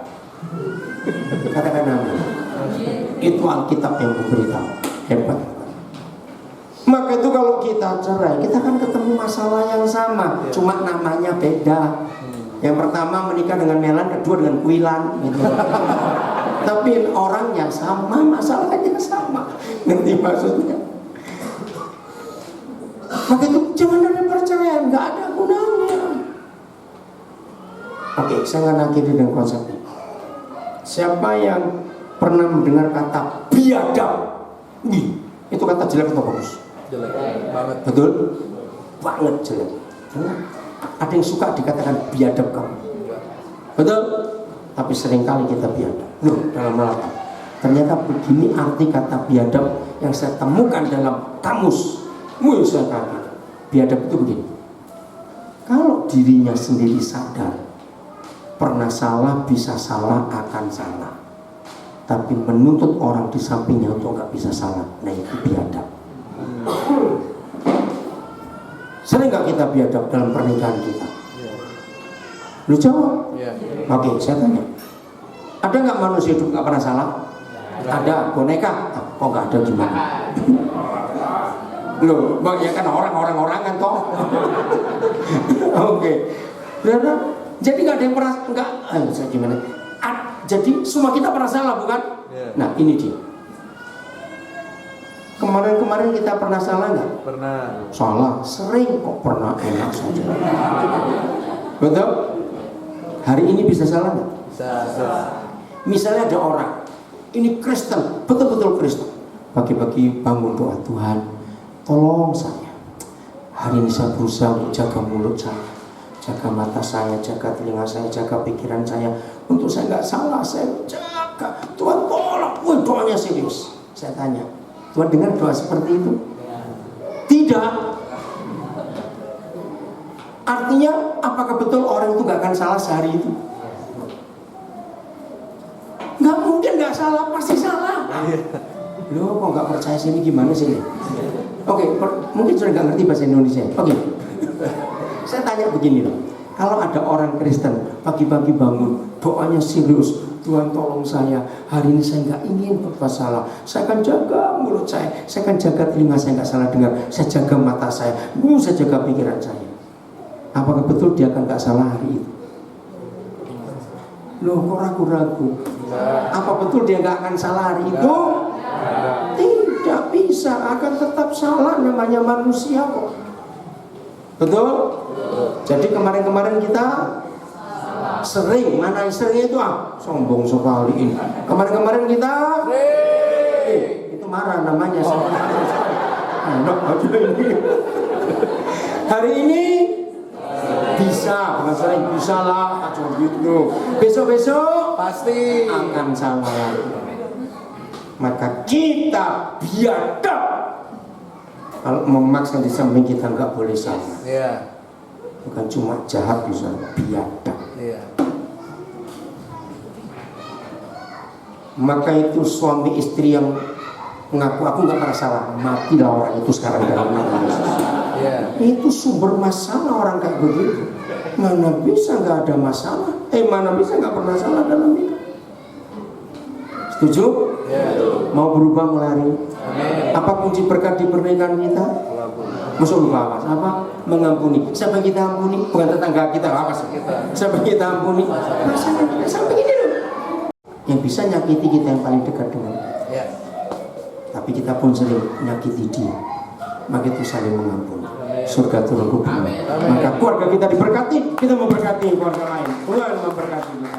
Katakan amin. Itu Alkitab yang memberitahu. Hebat. Maka itu kalau kita cerai, kita akan ketemu masalah yang sama, cuma namanya beda. Yang pertama menikah dengan Melan, kedua dengan Kuilan gitu. Tapi orangnya sama, masalahnya sama. Ngerti maksudnya? Maka itu jangan ada perceraian, nggak ada gunanya. Oke, saya akan akhiri dengan konsep ini. Siapa yang pernah mendengar kata biadab? Itu kata jelek atau bagus? Jelek banget. Betul? Banget jelek. Ada yang suka dikatakan biadab kamu. Betul? Tapi seringkali kita biadab. Loh, dalam hal apa? Ternyata begini arti kata biadab yang saya temukan dalam kamus. Saya kaget. Biadab itu begini. Kalau dirinya sendiri sadar pernah salah, bisa salah, akan salah, tapi menuntut orang di sampingnya untuk nggak bisa salah, nah itu biadab. Sering nggak kita biadab dalam pernikahan kita? Lu jawab. Oke, saya tanya. Ada nggak manusia hidup nggak pernah salah? Ada. Boneka? Kok nggak ada gimana? Loh, ya kan orang kan toh. Oke. Jadi nggak ada yang pernah saya gimana? Jadi semua kita pernah salah, bukan? Nah ini dia. Kemarin kita pernah salah nggak? Pernah. Salah, sering kok pernah enak saja. Betul? Hari ini bisa salah nggak? Bisa. Misalnya ada orang, ini Kristen, betul-betul Kristen. Pagi-pagi bangun doa, Tuhan, tolong saya. Hari ini saya berusaha untuk jaga mulut saya, jaga mata saya, jaga telinga saya, jaga pikiran saya. Untuk saya nggak salah, saya jaga. Tuhan tolong. Wih, doanya serius. Saya tanya, Tuhan dengar doa seperti itu? Tidak. Artinya, apakah betul orang itu nggak akan salah sehari itu? Nggak mungkin nggak salah, pasti salah. Loh, kok nggak percaya sini gimana sih? Oke, mungkin sudah nggak ngerti bahasa Indonesia. Oke, saya tanya begini loh. Kalau ada orang Kristen pagi-pagi bangun, doanya serius, Tuhan tolong saya, hari ini saya nggak ingin berbuat salah. Saya akan jaga mulut saya akan jaga telinga saya nggak salah dengar, saya jaga mata saya jaga pikiran saya. Apakah betul dia akan nggak salah hari itu? Loh, kok ragu-ragu? Apa betul dia nggak akan salah hari itu? Tidak bisa, akan tetap salah, namanya manusia kok. Betul? Jadi kemarin-kemarin kita sering, mana yang sering itu sombong sekali ini. Kemarin-kemarin kita itu marah namanya. Enak aja ini. Hari ini bisa, bukan sering, bisa lah, gitu. Besok-besok Pasti akan salah lagi. Maka kita biadab. Kalau memaksa di samping kita nggak boleh salah. Iya. Bukan cuma jahat, bisa biadab. Iya. Maka itu suami istri yang mengaku aku nggak pernah salah, matilah orang itu sekarang dalam nama Yesus. Iya. Itu sumber masalah orang kayak begitu. Mana bisa nggak ada masalah? Mana bisa nggak pernah salah dalam hidup? Setuju? Iya. Mau berubah melari? Amin. Apa kunci berkat di pernikahan kita? Masuk lupa apa? Mengampuni. Siapa yang kita ampuni? Bukan tetangga kita, apa sih? Siapa yang kita ampuni? Pasangan kita sampai ini loh. Yang bisa nyakiti kita yang paling dekat dengan kita. Iya. Tapi kita pun sering menyakiti dia. Maka itu saling mengampuni. Surga turun ke bumi. Maka keluarga kita diberkati, kita memberkati keluarga lain. Tuhan memberkati kita.